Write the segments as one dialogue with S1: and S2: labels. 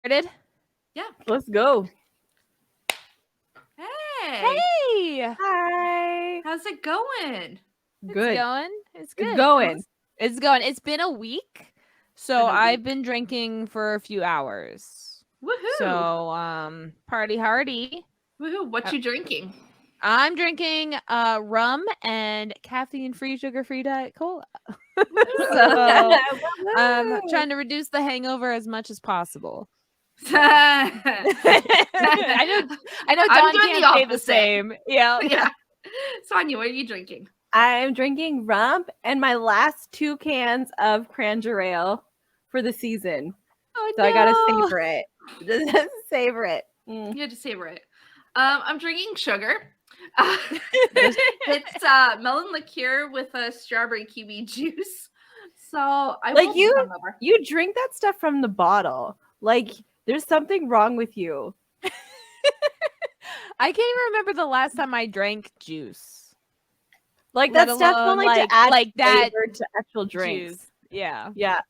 S1: Started?
S2: Yeah.
S3: Let's go.
S2: Hey.
S1: Hey,
S3: Hi.
S2: How's it going?
S3: Good.
S1: it's going. It's good.
S3: It's going.
S1: It's going. It's been a week, so
S2: Been a
S1: I've
S2: week.
S1: been drinking for a few hours.
S2: Woohoo.
S1: So, party hardy.
S2: Woohoo. What you drinking?
S1: I'm drinking rum and caffeine-free, sugar-free Diet Cola.
S2: Woohoo.
S1: I'm trying to reduce the hangover as much as possible.
S2: I
S1: I know
S2: I'm
S1: John
S2: doing
S1: can't
S2: the
S1: say the
S2: opposite.
S1: same. Yeah.
S2: Yeah. Sonia, what are you drinking?
S3: I'm drinking rum and my last 2 cans of Cranger Ale for the season.
S1: Oh,
S3: So I gotta savor it. Just savor it.
S2: You had to savor it. I'm drinking sugar. It's melon liqueur with a strawberry kiwi juice. So I
S3: Like
S2: won't be
S3: you-
S2: hungover.
S3: You drink that stuff from the bottle. Like there's something wrong with you.
S1: I can't even remember the last time I drank juice.
S3: Like
S1: Let
S3: that stuff
S1: alone,
S3: only
S1: like-
S3: to add
S1: like that
S3: flavor to actual drinks.
S1: Juice. Yeah.
S3: Yeah.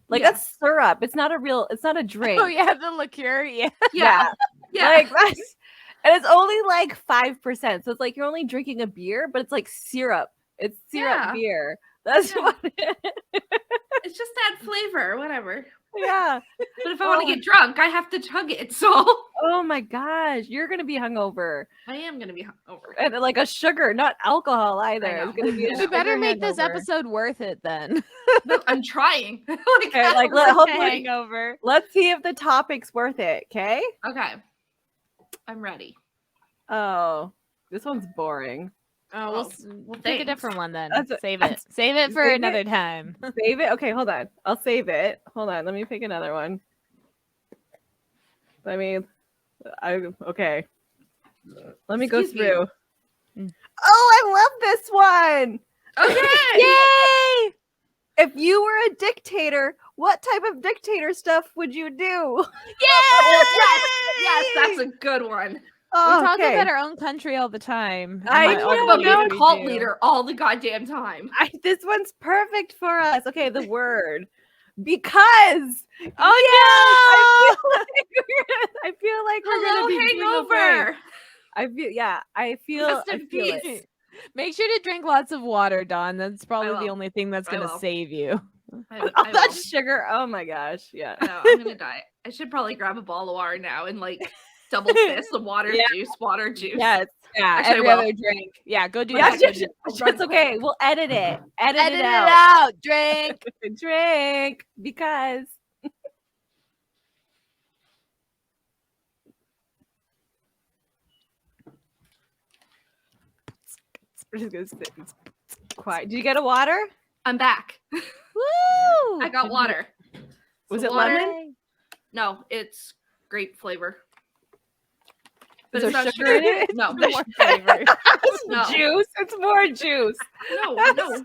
S3: Like
S2: Yeah.
S3: that's syrup. It's not a drink.
S1: Oh yeah, the liqueur. Yeah.
S2: Yeah.
S3: Like that's, and it's only like 5%. So it's like you're only drinking a beer, but it's like syrup. It's syrup
S2: Yeah.
S3: beer. That's
S2: Yeah.
S3: what it is.
S2: It's just to add flavor, whatever.
S3: Yeah.
S2: But if I want to get drunk, I have to chug it. So
S3: Oh my gosh. You're gonna be hungover.
S2: I am gonna be hungover.
S3: And like a sugar, not alcohol either.
S2: I know.
S3: It's gonna be a
S2: We
S1: We
S3: sugar
S1: better make this
S3: hangover.
S1: episode worth it then.
S2: No, I'm trying.
S3: Okay, like,
S1: Worth the
S3: hopefully-
S1: hangover.
S3: Let's see if the topic's worth it, okay?
S2: Okay. I'm ready.
S3: Oh, this one's boring.
S1: Oh,
S2: Well,
S1: we'll pick a
S2: thanks.
S1: different one then.
S3: That's-
S1: Save it. Save it for
S3: Save it?
S1: another time.
S3: Save it? Okay, hold on. I'll save it. Hold on. Let me pick another one. Okay. Let me go
S2: Excuse me.
S3: through.
S1: Mm.
S3: Oh, I love this one.
S2: Okay.
S1: Yay!
S3: If you were a dictator, what type of dictator stuff would you do?
S2: Yes, that's a good one.
S1: We
S3: Oh,
S1: talk
S3: okay.
S1: about our own country all the time.
S3: I
S1: and
S2: I
S1: all
S2: talk
S1: the
S2: about being
S1: things
S2: a
S1: we
S2: cult
S1: do.
S2: leader all the goddamn time.
S3: This one's perfect for us. Okay, the word. Because.
S1: Oh
S3: I feel like we're
S2: Hello,
S3: gonna be doing okay.
S2: hangover.
S3: I feel
S2: Rest in
S3: I feel it.
S2: peace.
S1: Make sure to drink lots of water, Dawn. That's probably the
S2: will.
S1: only thing that's
S2: I
S1: going to
S2: will.
S1: save you.
S2: I
S3: All that
S2: will.
S3: sugar. Oh my gosh. Yeah.
S2: No, I'm gonna die. I should probably grab a bottle of water now and like double fist the water
S3: Yeah.
S2: juice, water juice.
S3: Yes.
S1: Yeah,
S2: Actually, I
S1: every
S2: will.
S1: other drink. Yeah, go do
S3: Yeah,
S1: that. Go do
S3: it's okay. We'll edit it. Edit,
S1: Edit
S3: it
S1: it
S3: out.
S1: out. Drink.
S3: Drink because. We're just gonna sit quiet. Did you get a water?
S2: I'm back.
S1: Woo!
S2: I got water.
S3: Was
S2: So
S3: it
S2: water-
S3: lemon?
S2: No, it's grape flavor.
S3: Is
S2: But it's
S3: there
S2: not
S3: sugar in it?
S2: No,
S1: More flavor.
S3: It's
S2: No.
S3: juice. It's more juice.
S2: no.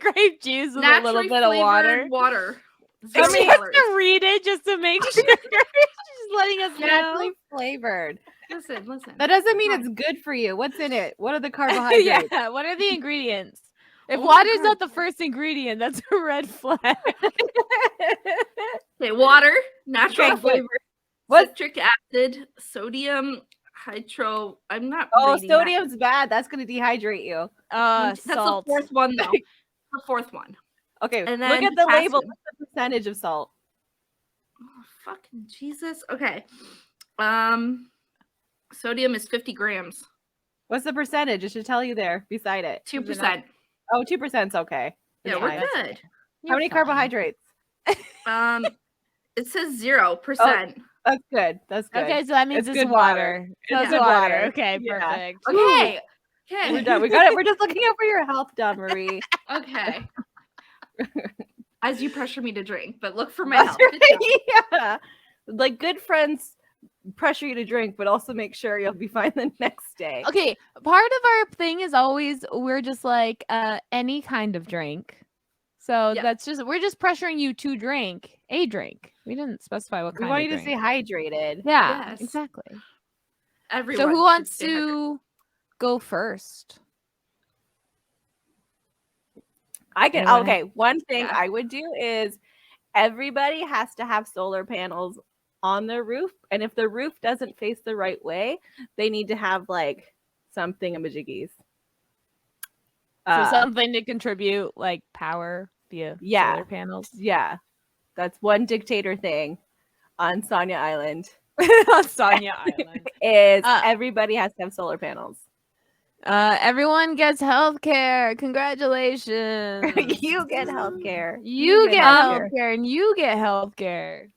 S1: Grape juice with a
S2: Naturally
S1: little bit of water.
S2: flavored water.
S1: I
S2: Zero
S1: mean,
S2: calories.
S1: to read it just to make sure. She's letting us know.
S3: Naturally flavored.
S2: Listen.
S3: That doesn't mean
S2: Fine.
S3: it's good for you. What's in it? What are the carbohydrates?
S1: Yeah. What are the ingredients? If
S2: Oh my
S1: water's
S2: God.
S1: not the first ingredient, that's a red flag.
S2: Okay, water, natural
S3: Okay,
S2: flavor,
S3: What?
S2: citric acid, sodium, hydro. I'm not.
S3: Oh,
S2: reading that.
S3: sodium's bad. That's going to dehydrate you.
S2: That's
S1: Salt.
S2: the fourth one, though. The fourth one.
S3: Okay,
S2: And
S3: look
S2: then
S3: at the label.
S2: potassium.
S3: What's the percentage of salt?
S2: Oh, fucking Jesus. Okay. Sodium is 50 grams.
S3: What's the percentage? It should tell you there beside it.
S2: 2%.
S3: Oh, 2%'s okay.
S2: Yeah,
S3: It's
S2: we're
S3: fine.
S2: good.
S3: How many carbohydrates?
S2: It says 0%.
S3: That's good. That's good.
S1: Okay, so that means
S3: It's
S1: it's
S3: good
S1: water. So
S2: Yeah.
S1: it's
S3: Good
S1: water.
S3: water.
S1: Okay,
S3: Yeah.
S1: perfect.
S2: Okay.
S3: We're
S2: Okay.
S3: done. We got it. We're just looking out for your health, Dawn Marie.
S2: Okay. As you pressure me to drink, but look for my
S3: That's
S2: health. Good job.
S3: right. Yeah. Like good friends pressure you to drink, but also make sure you'll be fine the next day.
S1: Okay, part of our thing is always we're just like any kind of drink. So
S2: Yeah.
S1: that's just we're just pressuring you to drink a drink. We didn't specify what
S3: We
S1: kind.
S3: want
S1: of
S3: you to
S1: drink.
S3: stay hydrated.
S1: Yeah,
S2: Yes.
S1: exactly.
S2: Everyone
S1: So who
S2: should
S1: wants
S2: stay hydrated.
S1: to go first?
S3: I can.
S1: Anyone
S3: Okay, one thing
S2: Yeah.
S3: I would do is everybody has to have solar panels on their roof, and if the roof doesn't face the right way, they need to have like something majiggies.
S1: So something to contribute like power via solar panels.
S3: Yeah, that's one dictator thing on Sonia Island.
S1: On Sonia Island
S3: Is everybody has to have solar panels.
S1: Everyone gets healthcare. Congratulations.
S3: You get healthcare.
S1: You get healthcare, and you get healthcare.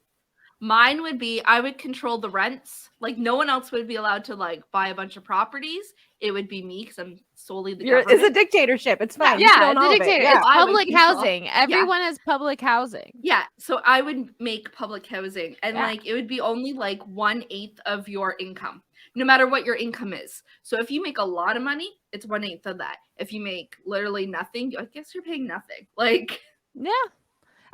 S2: Mine would be, I would control the rents. Like, no one else would be allowed to like buy a bunch of properties. It would be me because I'm solely the government.
S3: It's a dictatorship. It's fine.
S1: Yeah, it's a dictator.
S3: Yeah.
S1: It's public housing. Everyone has public housing.
S2: Yeah, so I would make public housing, and like it would be only like 1/8 of your income, no matter what your income is. So if you make a lot of money, it's 1/8 of that. If you make literally nothing, I guess you're paying nothing. Like,
S1: yeah.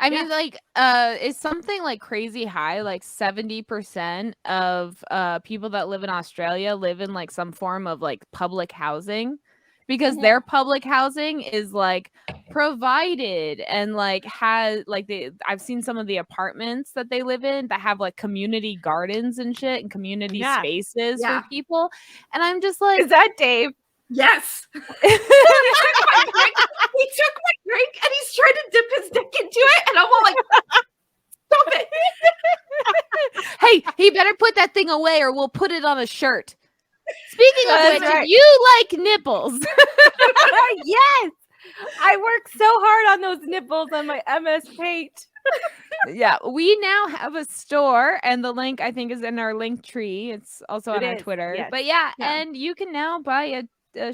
S1: I mean, like, it's something like crazy high, like 70% of people that live in Australia live in like some form of like public housing, because their public housing is like provided and like has like I've seen some of the apartments that they live in that have like community gardens and shit and community spaces for people. And I'm just like,
S3: is that Dave?
S2: Yes. He took my drink and he's trying to dip his dick into it, and I'm all like, stop it.
S1: Hey, he better put that thing away or we'll put it on a shirt. Speaking of which, you like nipples.
S3: Yes. I worked so hard on those nipples on my MS Paint.
S1: Yeah, we now have a store, and the link I think is in our link tree. It's also on our Twitter. Yes. But yeah, and you can now buy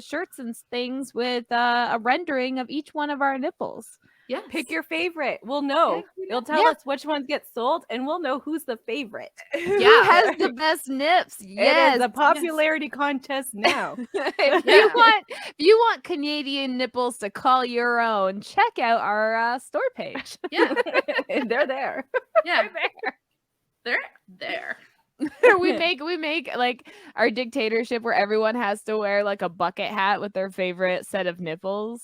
S1: shirts and things with a rendering of each one of our nipples.
S3: Yeah, pick your favorite. We'll know. It'll tell us which ones get sold, and we'll know who's the favorite.
S1: Who has the best nips? Yes,
S3: it is a popularity contest now.
S1: If you want Canadian nipples to call your own, check out our store page.
S2: Yeah,
S3: they're there.
S2: Yeah, they're there.
S1: we make like our dictatorship where everyone has to wear like a bucket hat with their favorite set of nipples.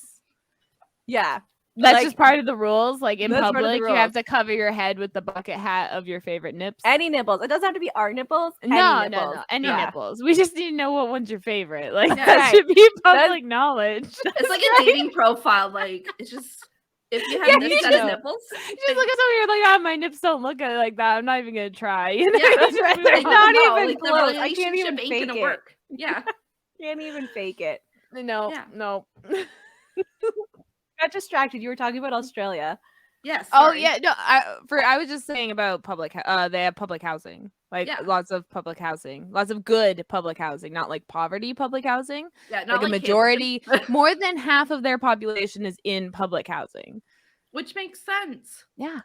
S3: Yeah.
S1: That's
S3: like,
S1: just part of the rules. Like in public, you have to cover your head with the bucket hat of your favorite nips.
S3: Any nipples. It doesn't have to be our nipples.
S1: No. Any nipples. We just need to know what one's your favorite. Like that should be public knowledge.
S2: It's like a dating profile. Like it's just if you have nips and nipples.
S1: You just look at somebody, you're like, oh, my nips don't look like that. I'm not even gonna try. You know?
S3: Like, not even close. I can't even
S2: fake
S3: it.
S2: Work. Yeah.
S3: Can't even fake it.
S1: No.
S3: Got distracted. You were talking about Australia.
S2: Yes.
S1: Oh yeah. No. I was just saying about public. They have public housing. Like lots of public housing. Lots of good public housing. Not like poverty public housing.
S2: Yeah. Not
S1: like a majority. More than half of their population is in public housing.
S2: Which makes sense.
S1: Yeah.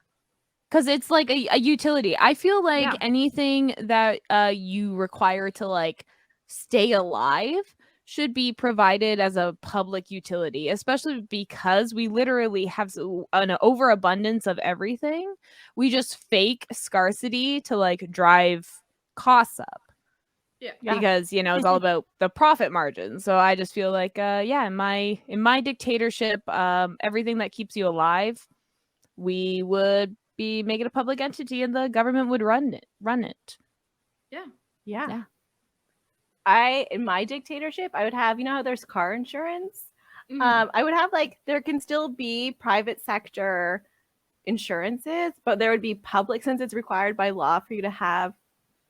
S1: Because it's like a utility. I feel like anything that you require to like stay alive should be provided as a public utility, especially because we literally have an overabundance of everything. We just fake scarcity to like drive costs up.
S2: Yeah.
S1: Because it's all about the profit margin. So I just feel like in my dictatorship, everything that keeps you alive, we would be making a public entity and the government would run it.
S3: Yeah. In my dictatorship, I would have, how there's car insurance? I would have like, there can still be private sector insurances, but there would be public, since it's required by law for you to have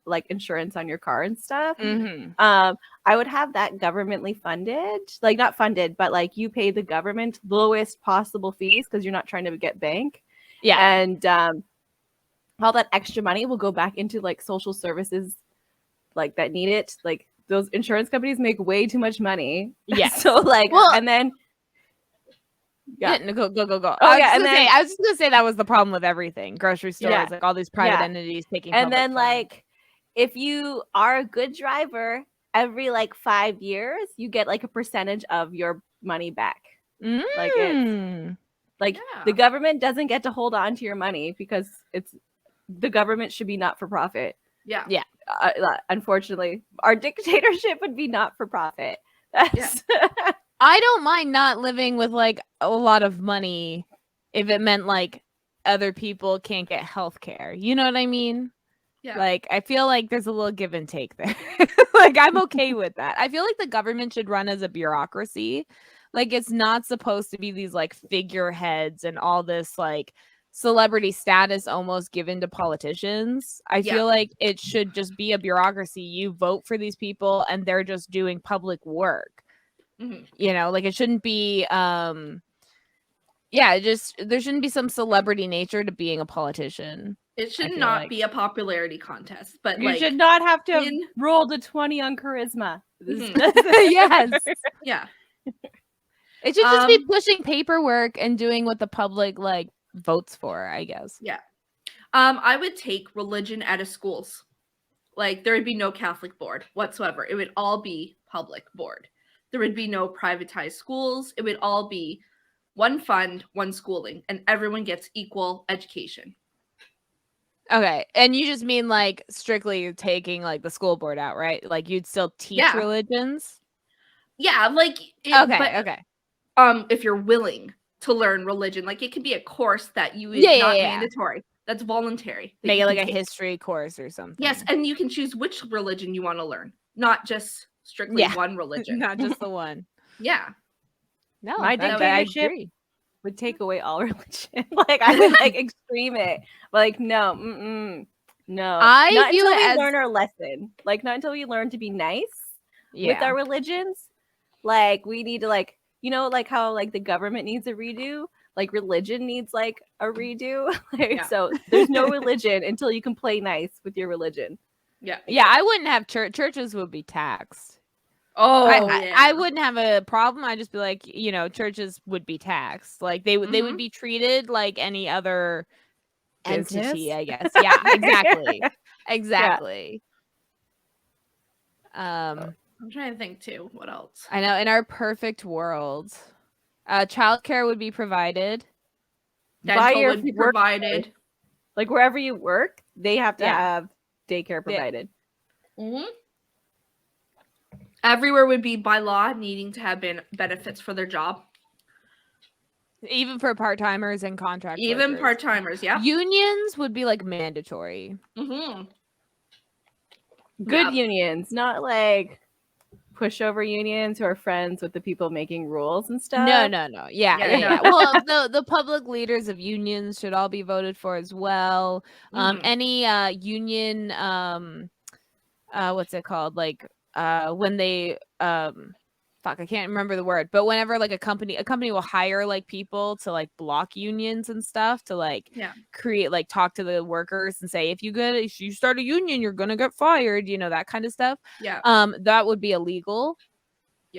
S3: like insurance on your car and stuff. I would have that governmentally funded, like not funded, but like you pay the government lowest possible fees because you're not trying to get bank. Yeah. And all that extra money will go back into like social services like that need it. Like those insurance companies make way too much money. Yeah. So like, and then
S1: go. I was just gonna say that was the problem with everything. Grocery stores, like all these private entities taking.
S3: And then like, if you are a good driver, every like 5 years, you get like a percentage of your money back. Like it's like the government doesn't get to hold on to your money because the government should be not for profit.
S2: Yeah.
S3: Unfortunately, our dictatorship would be not for profit.
S1: I don't mind not living with like a lot of money if it meant like other people can't get health care. You know what I mean?
S2: Yeah.
S1: Like, I feel like there's a little give and take there. Like, I'm okay with that. I feel like the government should run as a bureaucracy. Like, it's not supposed to be these like figureheads and all this like celebrity status almost given to politicians. I feel like it should just be a bureaucracy. You vote for these people and they're just doing public work. You know, like it shouldn't be just there shouldn't be some celebrity nature to being a politician.
S2: It should not be a popularity contest, but
S3: you should not have to roll the 20 on charisma.
S1: Yes.
S2: Yeah.
S1: It should just be pushing paperwork and doing what the public like votes for, I guess.
S2: Yeah. I would take religion out of schools. Like there would be no Catholic board whatsoever. It would all be public board. There would be no privatized schools. It would all be one fund, one schooling, and everyone gets equal education.
S1: Okay. And you just mean like strictly taking like the school board out, right? Like you'd still teach religions?
S2: Yeah, like
S1: okay.
S2: If you're willing to learn religion, like it could be a course that you is not mandatory. That's voluntary.
S1: Make it like a history course or something.
S2: Yes, and you can choose which religion you want to learn, not just strictly one religion.
S1: Not just the one.
S2: Yeah.
S3: No, my dictatorship would take away all religion. Like I would like extreme it. Like no, no. Not until we learn our lesson. Like not until we learn to be nice with our religions. Like we need to like, you know, like how like the government needs a redo. Like religion needs like a redo. Like, so there's no religion until you can play nice with your religion.
S2: Yeah.
S1: Yeah, I wouldn't have churches would be taxed.
S2: Oh,
S1: I wouldn't have a problem. I'd just be like, you know, churches would be taxed. Like they would be treated like any other entity, I guess. Yeah, exactly. Exactly.
S2: I'm trying to think too. What else?
S1: I know. In our perfect world, childcare would be provided.
S2: Dental would be provided.
S3: Like wherever you work, they have to have daycare provided.
S2: Everywhere would be by law needing to have benefits for their job.
S1: Even for part-timers and contract
S2: Even
S1: workers.
S2: Part-timers, yeah.
S1: Unions would be like mandatory.
S3: Good unions, not like pushover unions who are friends with the people making rules and stuff.
S1: No. Yeah. Well, the public leaders of unions should all be voted for as well. Any union, what's it called? Like when they I can't remember the word, but whenever like a company will hire like people to like block unions and stuff to like create like talk to the workers and say if you start a union you're gonna get fired, you know, that kind of stuff. That would be illegal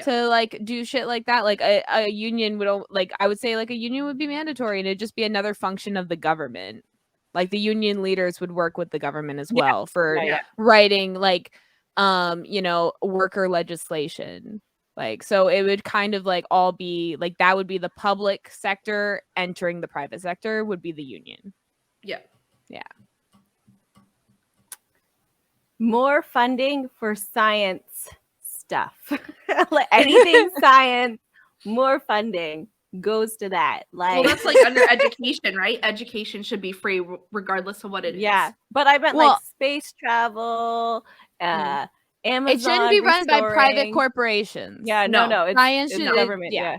S1: to like do shit like that. Like a union would like I would say like a union would be mandatory and it'd just be another function of the government. Like the union leaders would work with the government as well for writing like you know, worker legislation. Like, so it would kind of like all be like that would be the public sector entering the private sector would be the union.
S2: Yeah.
S3: More funding for science stuff. Like anything science, more funding goes to that. Like,
S2: well, that's like under education, right? Education should be free regardless of what it is.
S3: Yeah, but I meant like space travel, Amazon.
S1: It shouldn't be run by private corporations.
S3: Yeah, no.
S1: It's science should
S3: government. Yeah.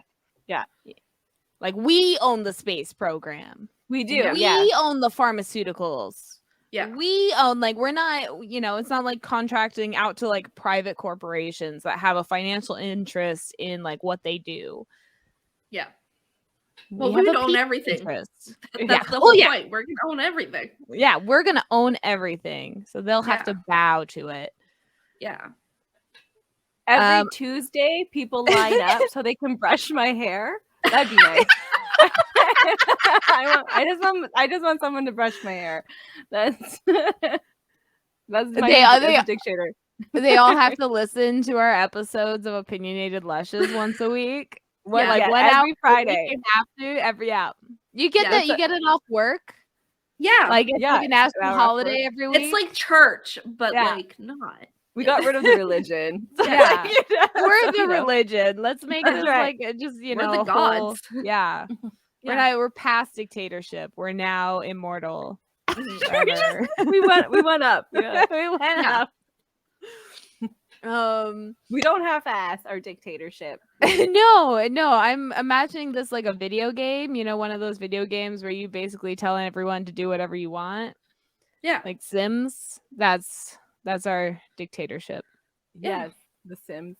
S1: Like we own the space program.
S3: We do.
S1: We own the pharmaceuticals.
S2: Yeah.
S1: We own, like, we're not, you know, it's not like contracting out to like private corporations that have a financial interest in like what they do.
S2: Yeah. Well, we would own everything. That's the whole point. We're going to own everything.
S1: Yeah, we're going to own everything. So they'll have to bow to it.
S2: Yeah.
S3: Every Tuesday, people line up so they can brush my hair. That'd be nice. I just want someone to brush my hair. That's my dictator.
S1: They all have to listen to our episodes of Opinionated Lushes once a week.
S3: Every Friday.
S1: You have to You get that. You get it off work.
S2: Yeah,
S1: like it's like a national holiday every week.
S2: It's like church, but like not.
S3: We got rid of the religion.
S1: Yeah, we're the religion. Let's make this like just we're
S2: the gods.
S1: We're past dictatorship. We're now immortal. Whatever.
S3: we went up. Yeah.
S1: We went up.
S3: We don't half-ass our dictatorship.
S1: No, I'm imagining this like a video game, one of those video games where you basically telling everyone to do whatever you want.
S2: Yeah.
S1: Like Sims. That's our dictatorship.
S3: Yes, The Sims.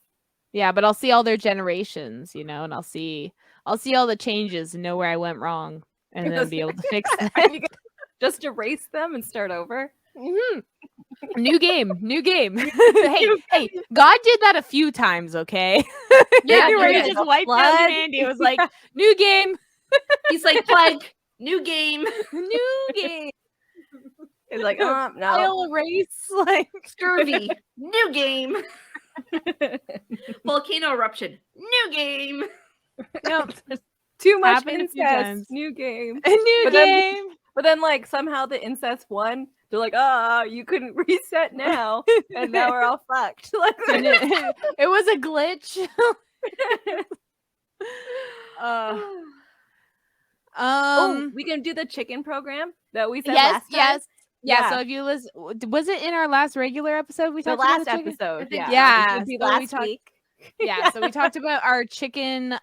S1: Yeah, but I'll see all their generations, and I'll see all the changes and know where I went wrong and then be able to fix it.
S3: Just erase them and start over.
S1: Mm-hmm. New game. hey, God did that a few times, okay?
S2: Yeah,
S1: where he just wiped out humanity. It was like, new game.
S2: He's like, plague, new game.
S1: New game.
S3: It's like, no.
S1: I'll erase, like,
S2: scurvy. New game. Volcano eruption. New game.
S1: Yep.
S3: Too much
S1: Happened a few
S3: incest.
S1: times.
S3: New game.
S1: A new game.
S3: But then, like, somehow the incest won. They're like, you couldn't reset now. And now we're all fucked. Like,
S1: it was a glitch.
S3: We can do the chicken program that we said
S1: yes,
S3: last time.
S1: yes. Yeah,
S3: Yeah.
S1: so if you listen, was it in our last regular episode we
S3: The
S1: talked about
S3: last
S1: the chicken?
S3: episode. Yeah.
S1: Yeah,
S3: It would be
S1: so we
S3: last
S1: talked-
S3: week.
S1: Yeah, so we talked about our chicken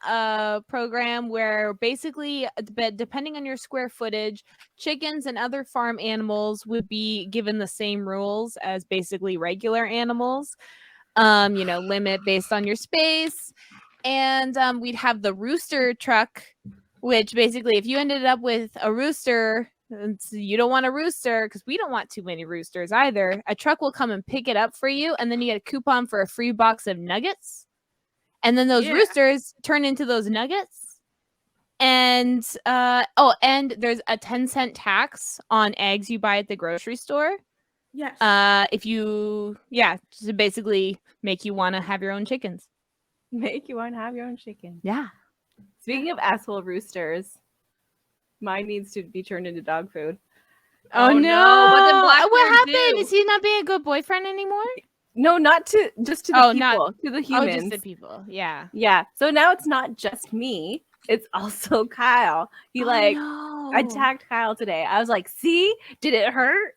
S1: program where basically, depending on your square footage, chickens and other farm animals would be given the same rules as basically regular animals. Limit based on your space. And we'd have the rooster truck, which basically if you ended up with a rooster, you don't want a rooster because we don't want too many roosters either. A truck will come and pick it up for you, and then you get a coupon for a free box of nuggets. And then those roosters turn into those nuggets. And and there's a 10-cent tax on eggs you buy at the grocery store.
S2: Yes.
S1: If you to basically make you want to have your own chickens.
S3: Make you want to have your own chicken.
S1: Yeah.
S3: Speaking of asshole roosters, mine needs to be turned into dog food.
S1: Oh no!
S2: What did Blackbeard
S1: what happened?
S2: do?
S1: Is he not being a good boyfriend anymore?
S3: No, not to just to the
S1: Oh,
S3: people, to the humans.
S1: Oh, just the people. Yeah.
S3: Yeah. So now it's not just me; it's also Kyle. He
S1: no.
S3: attacked Kyle today. I was like, "See, did it hurt?"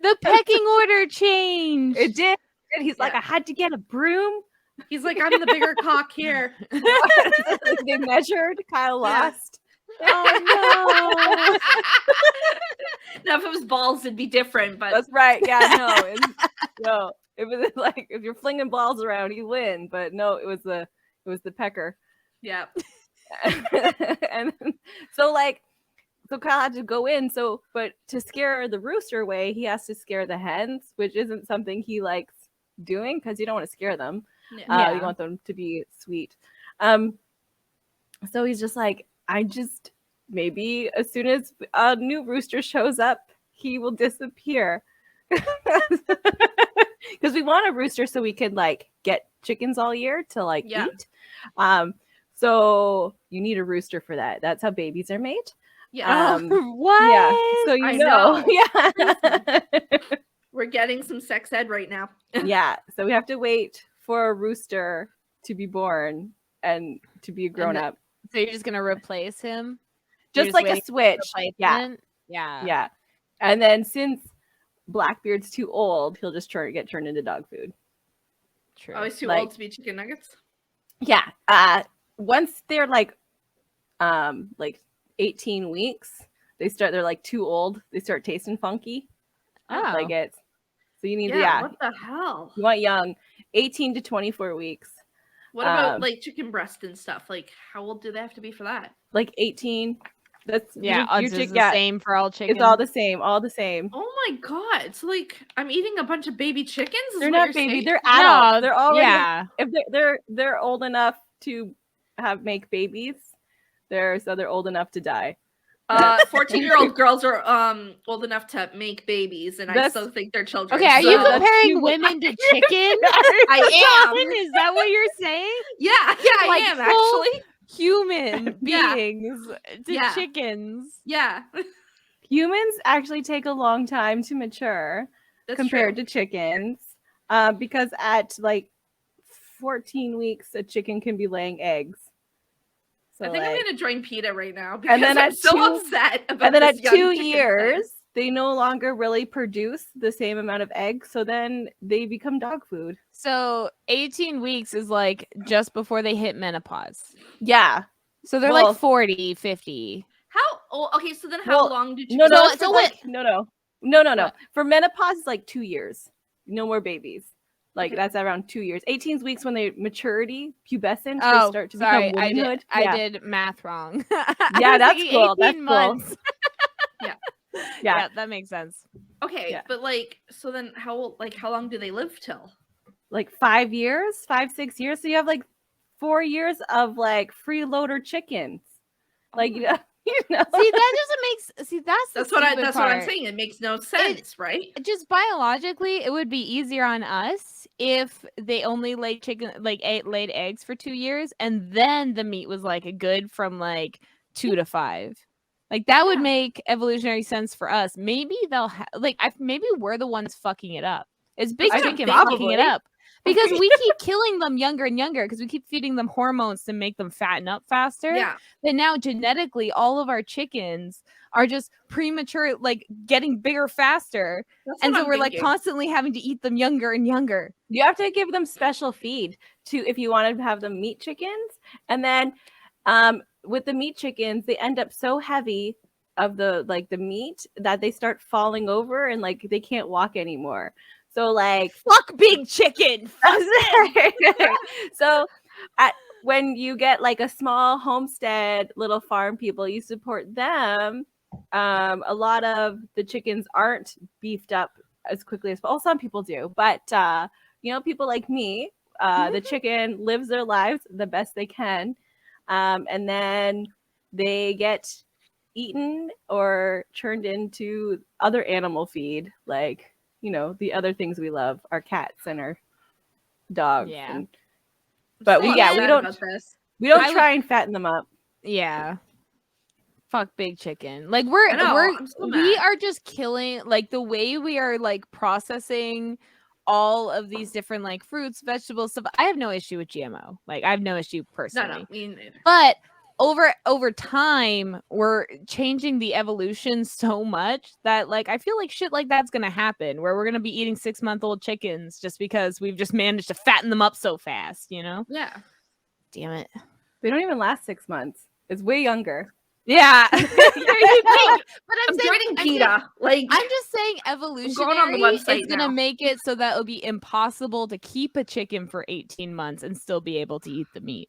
S1: The pecking order changed.
S3: It did. And he's like, "I had to get a broom."
S2: He's like, I'm the bigger cock here.
S3: They measured. Kyle lost.
S1: Oh no!
S2: Now if it was balls, it'd be different. But
S3: That's right. Yeah, no. It was like if you're flinging balls around, you win. But no, it was the pecker.
S2: yeah.
S3: And so Kyle had to go in. But to scare the rooster away, he has to scare the hens, which isn't something he likes doing because you don't want to scare them.
S2: Yeah.
S3: You want them to be sweet. So he's just like, maybe as soon as a new rooster shows up, he will disappear. Because we want a rooster so we could get chickens all year to eat. So you need a rooster for that. That's how babies are made.
S2: Yeah.
S1: What?
S3: Yeah. So
S2: I
S3: know. Yeah.
S2: We're getting some sex ed right now.
S3: Yeah. So we have to wait for a rooster to be born and to be grown up.
S1: So you're just gonna replace him?
S3: Just like a switch. Yeah.
S1: Yeah.
S3: Yeah. And then since Blackbeard's too old, he'll just get turned into dog food.
S1: True.
S2: Oh, he's too old to be chicken nuggets?
S3: Yeah. Once they're 18 weeks, they're too old. They start tasting funky.
S1: Oh.
S3: So you need
S2: What the hell?
S3: You want young, 18 to 24 weeks.
S2: What about chicken breast and stuff? How old do they have to be for that?
S3: 18. That's
S1: it's the same for all chickens.
S3: It's all the same.
S2: Oh my god! So I'm eating a bunch of baby chickens.
S3: They're not baby. They're adults.
S1: No,
S3: they're already.
S1: Yeah.
S3: If they're old enough to make babies, they're old enough to die.
S2: 14-year-old girls are old enough to make babies, and I still think they're children.
S1: Okay, are
S2: so
S1: you comparing women to chickens?
S2: I am.
S1: Is that what you're saying?
S2: Yeah, I am actually.
S1: Human beings to chickens.
S2: Yeah.
S3: Humans actually take a long time to mature compared to chickens, because at 14 weeks, a chicken can be laying eggs. So
S2: I think I'm gonna join PETA right now because
S3: and then
S2: I'm so upset about.
S3: And then
S2: this
S3: at
S2: young
S3: 2
S2: chicken
S3: years, they no longer really produce the same amount of eggs, so then they become dog food.
S1: So 18 weeks is like just before they hit menopause.
S3: Yeah.
S1: So they're like 40, 50.
S2: Okay, so then how long did you
S3: No. For menopause it's like 2 years. No more babies. Like that's around 2 years. 18 weeks when they pubescent, they start to become womanhood.
S1: I did math wrong.
S3: Yeah, that's cool. That's
S1: months.
S3: Cool.
S1: Yeah, that makes sense.
S2: Okay, but like, so then how long do they live till?
S3: Like 5 years, 5-6 years. So you have like 4 years of like freeloader chickens. Like you know.
S1: See, that doesn't make. See, that's what
S2: I'm saying. It makes no sense, right?
S1: Just biologically, it would be easier on us if they only laid laid eggs for 2 years, and then the meat was like good from like 2 to 5. Like that would make evolutionary sense for us. Maybe they'll maybe we're the ones fucking it up. It's big chicken fucking it up. Because we keep killing them younger and younger because we keep feeding them hormones to make them fatten up faster.
S2: Yeah.
S1: Then now genetically, all of our chickens are just premature, like getting bigger faster. And so we're like constantly having to eat them younger and younger.
S3: You have to give them special feed if you want to have them meat chickens. And then with the meat chickens, they end up so heavy of the meat that they start falling over and like they can't walk anymore. So like
S1: fuck big chicken.
S3: So when you get like a small homestead little farm people, you support them. A lot of the chickens aren't beefed up as quickly as well. Some people do, but people like me, the chicken lives their lives the best they can, and then they get eaten or turned into other animal feed, like the other things we love, our cats and our dogs.
S1: Yeah.
S3: But we don't try and fatten them up.
S1: Yeah. Fuck big chicken. Like we are just killing, like the way we are like processing all of these different like fruits, vegetables, stuff. I have no issue with GMO. Like I have no issue personally.
S2: No, me neither.
S1: But over time, we're changing the evolution so much that like I feel like shit like that's gonna happen, where we're gonna be eating 6-month-old chickens just because we've just managed to fatten them up so fast,
S2: Yeah.
S1: Damn it.
S3: They don't even last 6 months. It's way younger.
S1: Yeah.
S2: But I'm joining PETA.
S1: I'm just saying evolutionary is gonna make it so that it'll be impossible to keep a chicken for 18 months and still be able to eat the meat.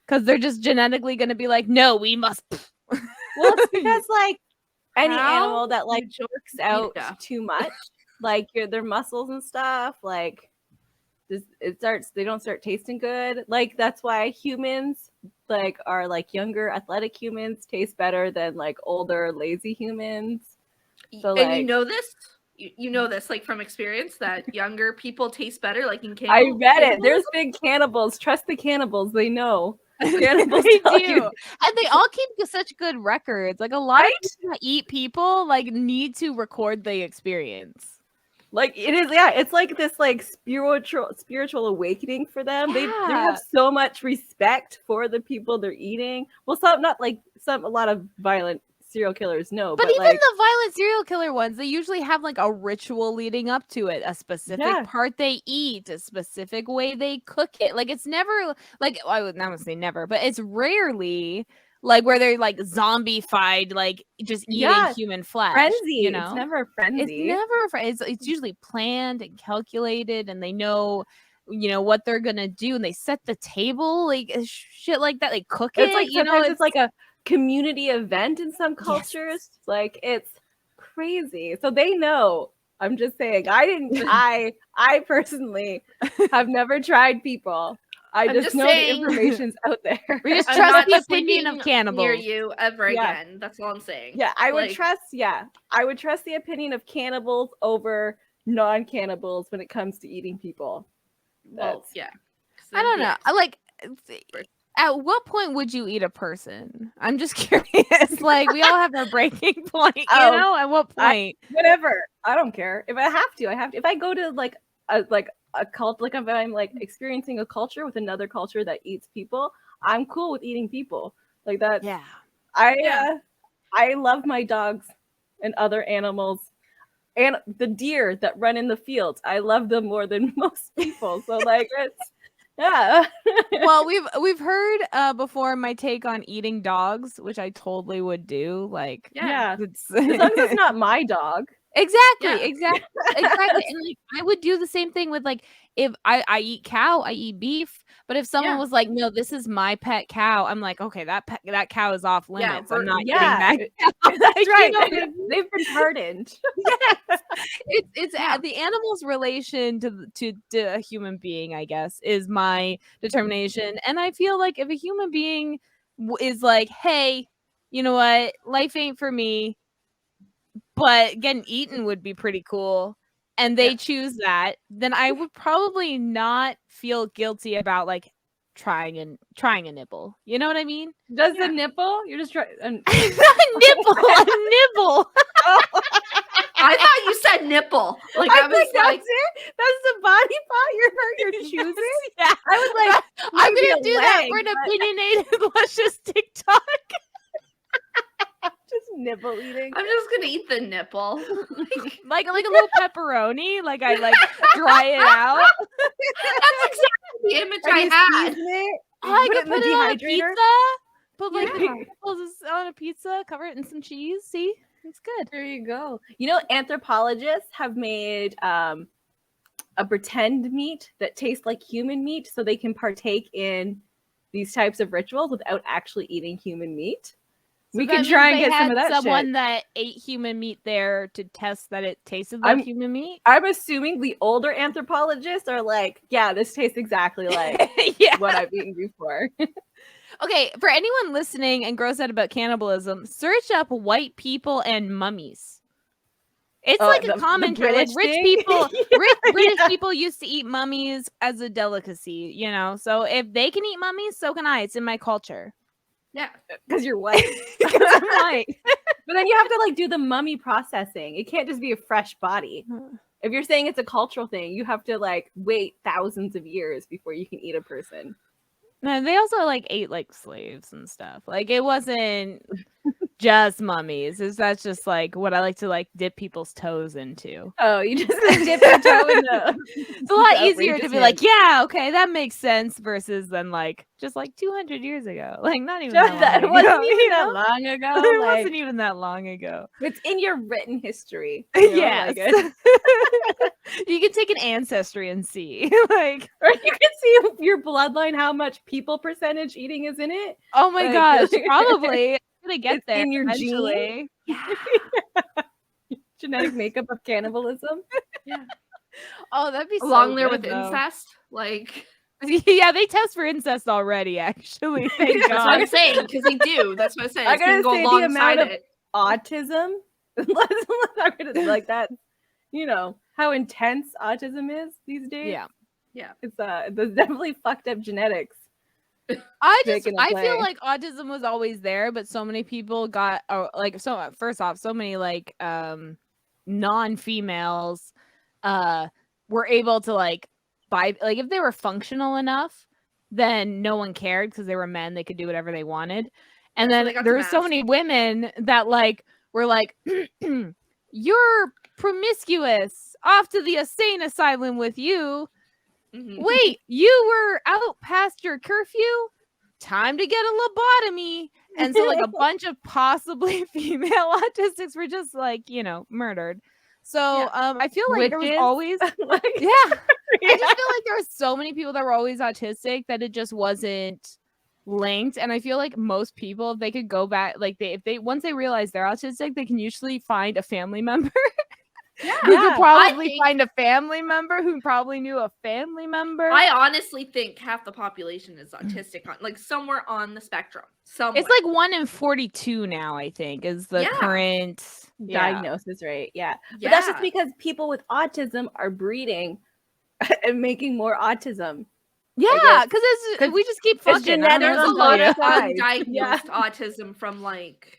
S1: Because they're just genetically going to be like, no, we must.
S3: Well, it's because like any animal that like works out too much, like their muscles and stuff, like they don't start tasting good. Like that's why humans like are like younger athletic humans taste better than like older lazy humans. So,
S2: and you know this? You know this like from experience that younger people taste better, like in
S3: cannibals. I read it. There's big cannibals. Trust the cannibals. They know. Cannibals
S1: they do. And they all keep such good records. Like a lot of people that eat people like need to record the experience.
S3: Like it is, it's like this like spiritual awakening for them. They have so much respect for the people they're eating. Well, a lot of violent serial killers no,
S1: but even the violent serial killer ones, they usually have like a ritual leading up to it, a specific part they eat, a specific way they cook it. Like it's never like, I would not say never, but it's rarely like where they're like zombified, like just eating human flesh.
S3: Frenzy, it's never frenzy.
S1: It's usually planned and calculated, and they know what they're gonna do, and they set the table, like shit like that. They cook it.
S3: Like sometimes it's like a community event in some cultures. Like it's crazy. So they know. I'm just saying, I personally have never tried people. I just know the information's out there.
S1: We just trust the opinion of cannibals
S2: near you ever again. That's all I'm saying.
S3: Yeah, I would trust the opinion of cannibals over non-cannibals when it comes to eating people.
S2: Well,
S1: I don't know. Like, at what point would you eat a person? I'm just curious. Like, we all have our breaking point, you know? At what point?
S3: Whatever. I don't care. If I have to. If I go to like a cult, like if I'm like experiencing a culture with another culture that eats people, I'm cool with eating people. Like that.
S1: Yeah.
S3: I love my dogs and other animals. And the deer that run in the fields, I love them more than most people. So like it's yeah.
S1: Well, we've heard before my take on eating dogs, which I totally would do. Like,
S3: Yeah.
S1: it's
S3: As long as it's not my dog.
S1: exactly. And like I would do the same thing with like if I eat cow, I eat beef. But if someone was like, no, this is my pet cow, I'm like, okay, that cow is off limits. I'm not eating that cow.
S3: That's right.
S1: You know,
S3: they've been hardened.
S1: Yes. It's the animal's relation to a human being, I guess, is my determination. And I feel like if a human being is like, hey, you know what, life ain't for me, but getting eaten would be pretty cool, and they choose that, then I would probably not feel guilty about like trying a nipple. You know what I mean?
S3: Does the nipple? You're just trying
S1: a nipple.
S2: I thought you said nipple. Like
S3: I
S2: was
S3: was
S2: like,
S3: that's it. That's the body part you're choosing.
S1: Yeah,
S3: I was like,
S1: I'm
S3: maybe
S1: gonna
S3: a
S1: do that
S3: leg,
S1: for an
S3: but-
S1: opinionated luscious TikTok.
S3: just nipple eating.
S2: I'm just gonna eat the nipple.
S1: like a little pepperoni. Like I like dry it out.
S2: That's exactly the image
S3: And
S2: I
S3: you
S2: had.
S3: season it,
S1: I
S3: put
S1: could
S3: it
S1: put
S3: in the
S1: it on a
S3: dehydrator.
S1: pizza. Put like
S3: Yeah.
S1: pickles on a pizza, cover it in some cheese. See, it's good.
S3: There you go. You know, anthropologists have made a pretend meat that tastes like human meat so they can partake in these types of rituals without actually eating human meat.
S1: So
S3: we
S1: that
S3: can
S1: means
S3: try and
S1: they
S3: get some
S1: had
S3: of that
S1: someone
S3: shit.
S1: that ate human meat there to test that it tasted like human meat.
S3: I'm assuming the older anthropologists are like, yeah, this tastes exactly like what I've eaten before.
S1: Okay, for anyone listening and grossed out about cannibalism, search up white people and mummies. It's like a common trait. Like rich people, British people used to eat mummies as a delicacy, you know. So if they can eat mummies, so can I. It's in my culture.
S2: Yeah,
S3: because you're white.
S1: Because I'm white.
S3: But then you have to like do the mummy processing. It can't just be a fresh body. If you're saying it's a cultural thing, you have to like wait thousands of years before you can eat a person.
S1: No, they also like ate like slaves and stuff. Like it wasn't just mummies. That's just like what I like to like dip people's toes into.
S3: Oh, you just dip your toe in the.
S1: It's a lot easier to be like, yeah, okay, that makes sense, versus than like just like 200 years ago. Like not even that long ago.
S3: Wasn't even that long ago.
S1: It
S3: Like,
S1: wasn't even that long ago.
S3: it's in your written history. You know,
S1: Yes.
S3: like
S1: You can take an ancestry and see. Like,
S3: or you can see your bloodline, how much people percentage eating is in it.
S1: oh my
S3: Like,
S1: gosh, probably. I'm gonna get
S3: it's
S1: there
S3: in your
S1: eventually. Yeah.
S3: Genetic makeup of cannibalism.
S2: yeah.
S1: Oh, that'd be so
S2: Along there
S1: good,
S2: with
S1: though.
S2: incest, like
S1: Yeah, they test for incest already, actually. Thank
S2: that's what I'm
S1: God.
S2: saying because they do. That's what I said.
S3: I
S2: It's gonna
S3: gotta
S2: go
S3: say the amount
S2: alongside
S3: of
S2: it.
S3: autism. I'm gonna like that. You know how intense autism is these days.
S1: Yeah.
S3: It's there's definitely fucked up genetics.
S1: I
S3: Making a
S1: feel
S3: play.
S1: like autism was always there, but so many people got first off, so many like non-females were able to like buy, like if they were functional enough, then no one cared because they were men, they could do whatever they wanted. And
S2: So
S1: then
S2: they got
S1: there
S2: the
S1: were so
S2: mask.
S1: many women that like were like you're promiscuous, off to the insane asylum with you.
S2: Mhm.
S1: Wait, you were out past your curfew? Time to get a lobotomy. And so like a bunch of possibly female autistics were just like, you know, murdered. So I feel like there was
S3: Witches?
S1: always
S3: Like,
S1: I just feel like there were so many people that were always autistic that it just wasn't linked. And I feel like most people, if they could go back, like if they once they realize they're autistic, they can usually find a family member.
S2: Yeah.
S1: Who could probably
S2: think-
S1: find a family member who probably knew a family member.
S2: I honestly think half the population is autistic, like somewhere on the spectrum. Somewhere.
S1: It's like 1 in 42 now, I think, is the current
S3: diagnosis rate. Yeah.
S2: yeah.
S3: But that's just because people with autism are breeding and making more autism.
S1: Yeah, because we just keep fucking.
S3: genetic
S2: there's a
S3: on
S2: lot
S3: both
S2: of
S3: sides.
S2: undiagnosed autism from like.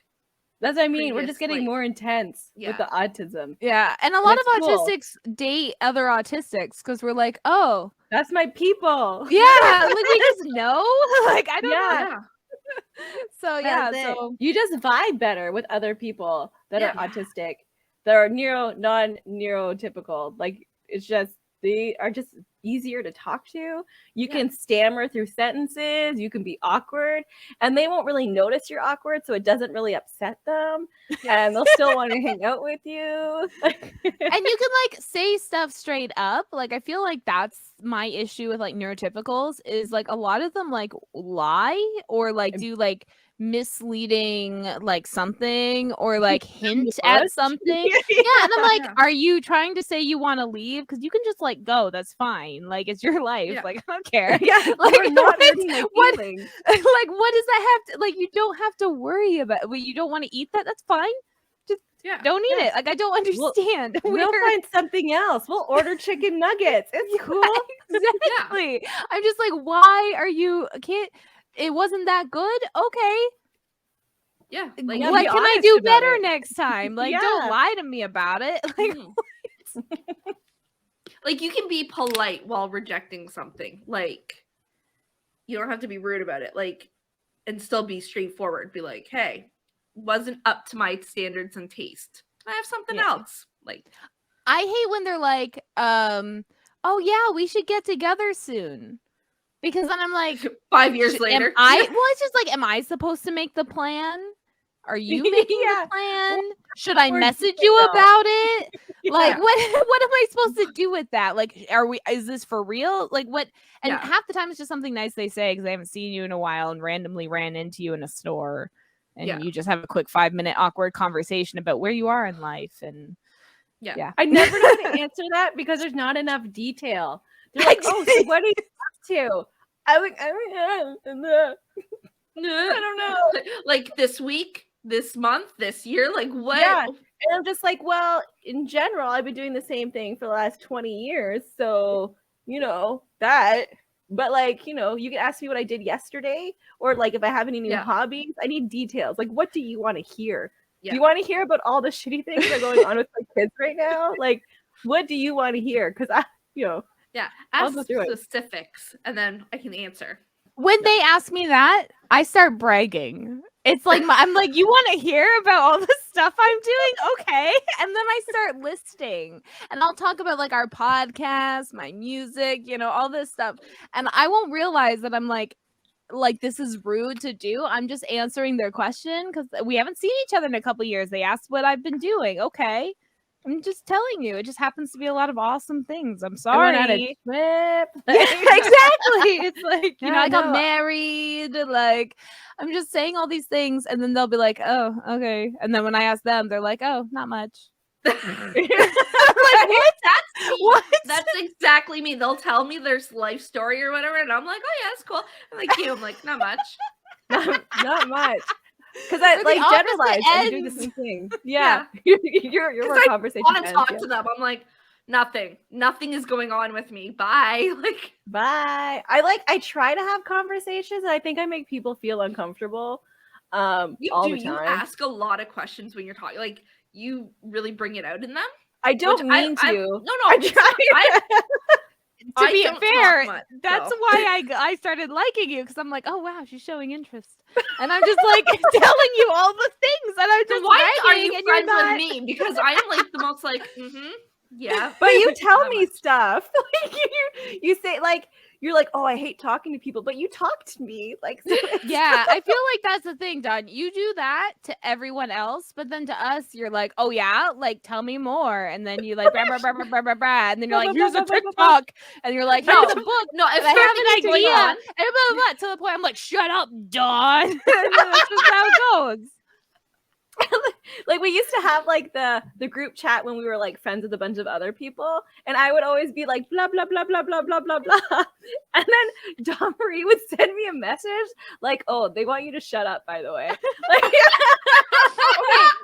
S3: That's what I mean. We're just
S2: Previous,
S3: getting
S2: like-
S3: more intense with
S2: Yeah.
S3: the autism.
S1: Yeah, and a lot of
S3: That's cool.
S1: autistics date other autistics because we're like, oh,
S3: That's my people.
S1: yeah, like we just know. Like I don't know.
S3: Yeah.
S2: Yeah.
S1: So yeah,
S3: That's it.
S1: so
S3: You just vibe better with other people. that are autistic, that are non-neurotypical. Like, it's just, they are just easier to talk to. You can stammer through sentences. You can be awkward, and they won't really notice you're awkward, so it doesn't really upset them. And they'll still want to hang out with you.
S1: And you can like say stuff straight up. Like, I feel like that's my issue with like neurotypicals, is like a lot of them like lie or like do like misleading like something, or like hint at something. And I'm like, are you trying to say you want to leave? Because you can just like go, that's fine, like it's your life. Like, I don't care. Like,
S3: we're not hurting my feelings.
S1: Like, what does that have to, like, you don't have to worry about, well, you don't want to eat that, that's fine, just don't eat it. Like, I don't understand.
S3: We'll find something else. We'll order chicken nuggets. It's cool.
S1: Exactly. I'm just like, why are you it wasn't that good? Okay.
S2: Yeah.
S1: Like, what can I do better next time? Like, don't lie to me about it. Like,
S2: like, you can be polite while rejecting something. Like, you don't have to be rude about it. Like, and still be straightforward. Be like, hey, wasn't up to my standards and taste. Can I have something else? Like,
S1: I hate when they're like, oh yeah, we should get together soon. Because then I'm like,
S2: 5 years later.
S1: Well, it's just like, am I supposed to make the plan? Are you making the plan? Should I message you about it? Like, what am I supposed to do with that? Like, is this for real? Like, what? And half the time it's just something nice they say because they haven't seen you in a while and randomly ran into you in a store. And you just have a quick 5-minute awkward conversation about where you are in life. And
S3: I never know how to answer that because there's not enough detail. They're like, oh, so what are you up to? I don't know.
S2: Like, this week, this month, this year, like, what?
S3: Yeah. And I'm just like, well, in general, I've been doing the same thing for the last 20 years. So, you know, that. But, like, you know, you can ask me what I did yesterday, or like if I have any new hobbies. I need details. Like, what do you want to hear? Do you want to hear about all the shitty things that are going on with my kids right now? Like, what do you want to hear? Because
S2: ask specifics, and then I can answer.
S1: When they ask me that, I start bragging. It's like, I'm like, you want to hear about all the stuff I'm doing? Okay. And then I start listing, and I'll talk about like our podcast, my music, you know, all this stuff. And I won't realize that I'm like this is rude to do. I'm just answering their question because we haven't seen each other in a couple years. They asked what I've been doing. Okay. I'm just telling you, it just happens to be a lot of awesome things. I'm sorry.
S3: I went on a trip.
S1: Exactly. It's like, you know, I got married. Like, I'm just saying all these things, and then they'll be like, oh, okay. And then when I ask them, they're like, oh, not much.
S2: Like, what? That's me. What? That's exactly me. They'll tell me their life story or whatever, and I'm like, oh yeah, that's cool. And like you, I'm like, not much.
S3: not much. Because I like generalize and do the same thing. Yeah. You're more conversation.
S2: I want to talk to them. I'm like, nothing is going on with me. Bye. Like,
S3: bye. I try to have conversations, and I think I make people feel uncomfortable. All the time.
S2: You ask a lot of questions when you're talking. Like, you really bring it out in them.
S3: I don't mean to.
S2: No. I try.
S1: To be fair, that's why I started liking you, because I'm like, oh wow, she's showing interest, and I'm just like telling you all the things, and I'm just
S2: why are you friends with me? Because I'm like the most like, yeah.
S3: But you tell me stuff. Like you say, like, you're like, oh, I hate talking to people, but you talk to me. Like,
S1: yeah, I feel like that's the thing, Dawn. You do that to everyone else, but then to us, you're like, oh yeah, like, tell me more. And then you like, and then you're like, here's a TikTok, and you're like, here's a book.
S2: No, if
S1: I have an idea, and blah, blah, blah, to the point I'm like, shut up, Dawn. And that's just how it goes.
S3: Like, we used to have like the group chat when we were like friends with a bunch of other people, and I would always be like blah blah blah blah blah blah blah blah, and then Dawn Marie would send me a message like, oh, they want you to shut up, by the way. Like,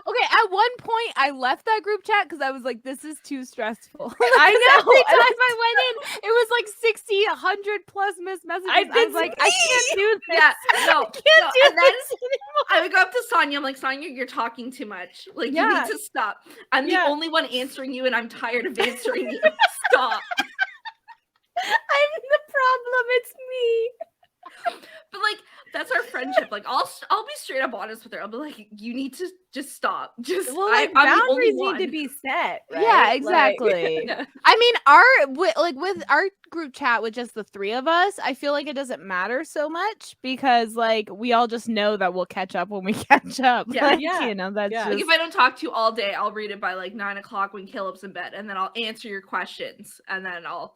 S1: okay, at one point I left that group chat because I was like, this is too stressful.
S3: I know.
S1: Every time I went in, it was like 60, 100 plus missed messages. I was like, I can't do this.
S2: Yeah, no,
S1: I can't do this anymore.
S2: I would go up to Sonia. I'm like, Sonia, you're talking too much. Like, you need to stop. I'm the only one answering you, and I'm tired of answering you. Stop.
S3: I'm the problem. It's me.
S2: But like, that's our friendship. Like I'll be straight up honest with her. I'll be like, you need to just stop. Just
S3: like
S2: I'm
S3: boundaries need to be set, right?
S1: Yeah, exactly.
S2: Yeah.
S1: I mean, with our group chat with just the three of us, I feel like it doesn't matter so much because like we all just know that we'll catch up when we catch up.
S2: Yeah,
S1: like,
S3: yeah.
S1: you know, that's
S2: Like
S1: just
S2: if I don't talk to you all day, I'll read it by like 9 o'clock when Caleb's in bed, and then I'll answer your questions, and then I'll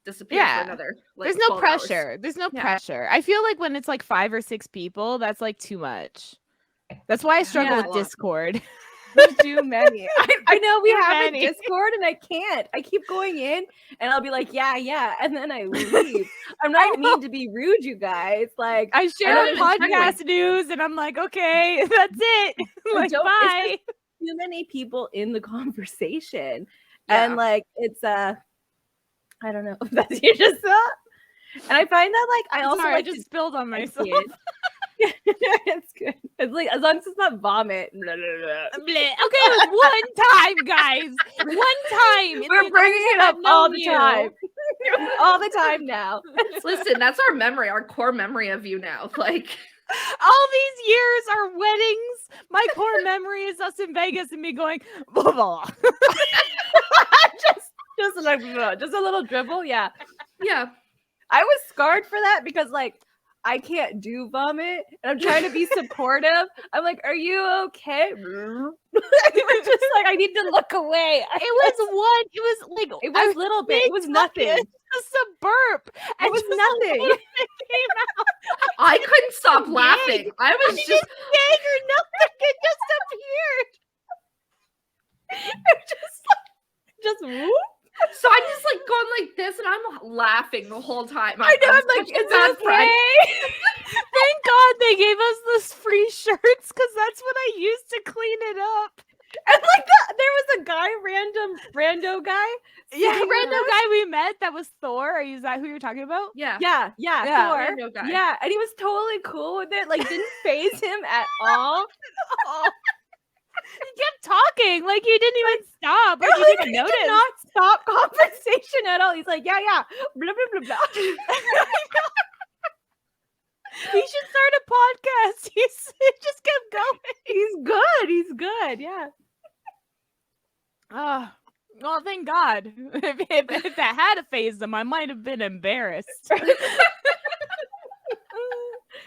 S2: disappear
S1: Yeah.
S2: for another. Like,
S1: there's no
S2: 12 hours.
S1: pressure. There's no
S2: Yeah.
S1: pressure. I feel like when it's like 5 or 6 people, that's like too much. That's why I struggle
S2: Yeah.
S1: with Discord.
S3: There's too many. I know we
S1: Too
S3: have
S1: many.
S3: a Discord and I can't. I keep going in and I'll be like, yeah, and then I leave. I'm not mean to be rude, you guys. Like
S1: I share
S2: don't even check
S1: podcast news and I'm like, okay, that's it. like,
S3: don't-
S1: bye.
S3: too many people in the conversation.
S2: Yeah.
S3: And like it's I don't know if that's you just saw. And I find that like I also
S1: Sorry,
S3: like
S1: I just spilled on myself.
S3: It's good. It's like as long as it's not vomit. Blah, blah, blah.
S1: Okay, it was one time, guys. One time. in
S3: We're
S1: the
S3: bringing
S1: years
S3: it
S1: I've
S3: up all
S1: known
S3: the
S1: you.
S3: time. All the time now.
S2: Listen, that's our memory, our core memory of you now. Like
S1: All these years are weddings. My core memory is us in Vegas and me going, blah, blah.
S3: just a little dribble. Yeah.
S2: yeah.
S3: I was scarred for that because like I can't do vomit and I'm trying to be supportive. I'm like, are you okay? It was just like I need to look away.
S1: It was like,
S3: It was a little bit. It was nothing.
S1: Just a burp.
S3: It was nothing.
S1: It came out.
S2: I couldn't stop
S1: Gag.
S2: laughing. I was
S1: Didn't
S2: just
S1: gag or nothing. It just appeared.
S3: just whoop.
S2: so I'm just like going like this and I'm laughing the whole time.
S3: I know. I'm
S2: such
S3: like,
S2: a
S3: is
S2: bad
S3: it
S2: friend.
S3: okay?
S1: Thank God they gave us this free shirts because that's what I used to clean it up.
S3: And like there was a guy, rando guy.
S1: Yeah,
S3: sitting
S1: random
S3: with us.
S1: guy we met that was Thor. Is that who you're talking about?
S2: Yeah.
S3: Yeah,
S1: Yeah,
S3: Thor.
S2: rando guy.
S3: Yeah, and he was totally cool with it. Like, didn't phase him at all.
S1: He kept talking like he didn't even stop. Like he
S3: Like,
S1: didn't
S3: he
S1: notice.
S3: did not stop conversation at all. He's like, yeah, blah blah blah blah.
S1: He should start a podcast. He just kept going.
S3: He's good. Yeah.
S1: Oh, well, thank God. If that had phased them, I might have been embarrassed.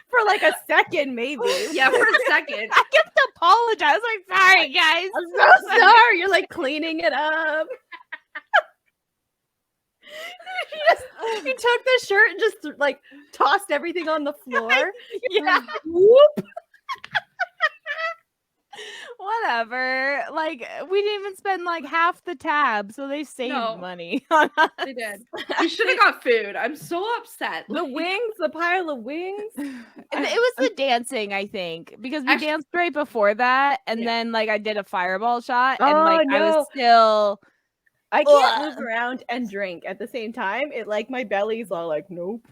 S3: For like a second, maybe.
S2: Yeah, for a second.
S1: I kept apologizing. Like, sorry, guys.
S3: I'm so sorry. You're like cleaning it up. He took the shirt and just like tossed everything on the floor.
S1: Yeah.
S3: Whoop.
S1: Whatever. Like, we didn't even spend like half the tab, so they saved
S2: No.
S1: money on us.
S2: They did. We should have got food. I'm so upset.
S3: The wings, the pile of wings.
S1: And it was the dancing, I think, because we
S2: Actually-
S1: danced right before that, and
S2: Yeah.
S1: then like I did a fireball shot, and
S3: Oh,
S1: like I
S3: no.
S1: was still.
S3: I can't
S1: Ugh.
S3: move around and drink at the same time. It like my belly's all like, nope.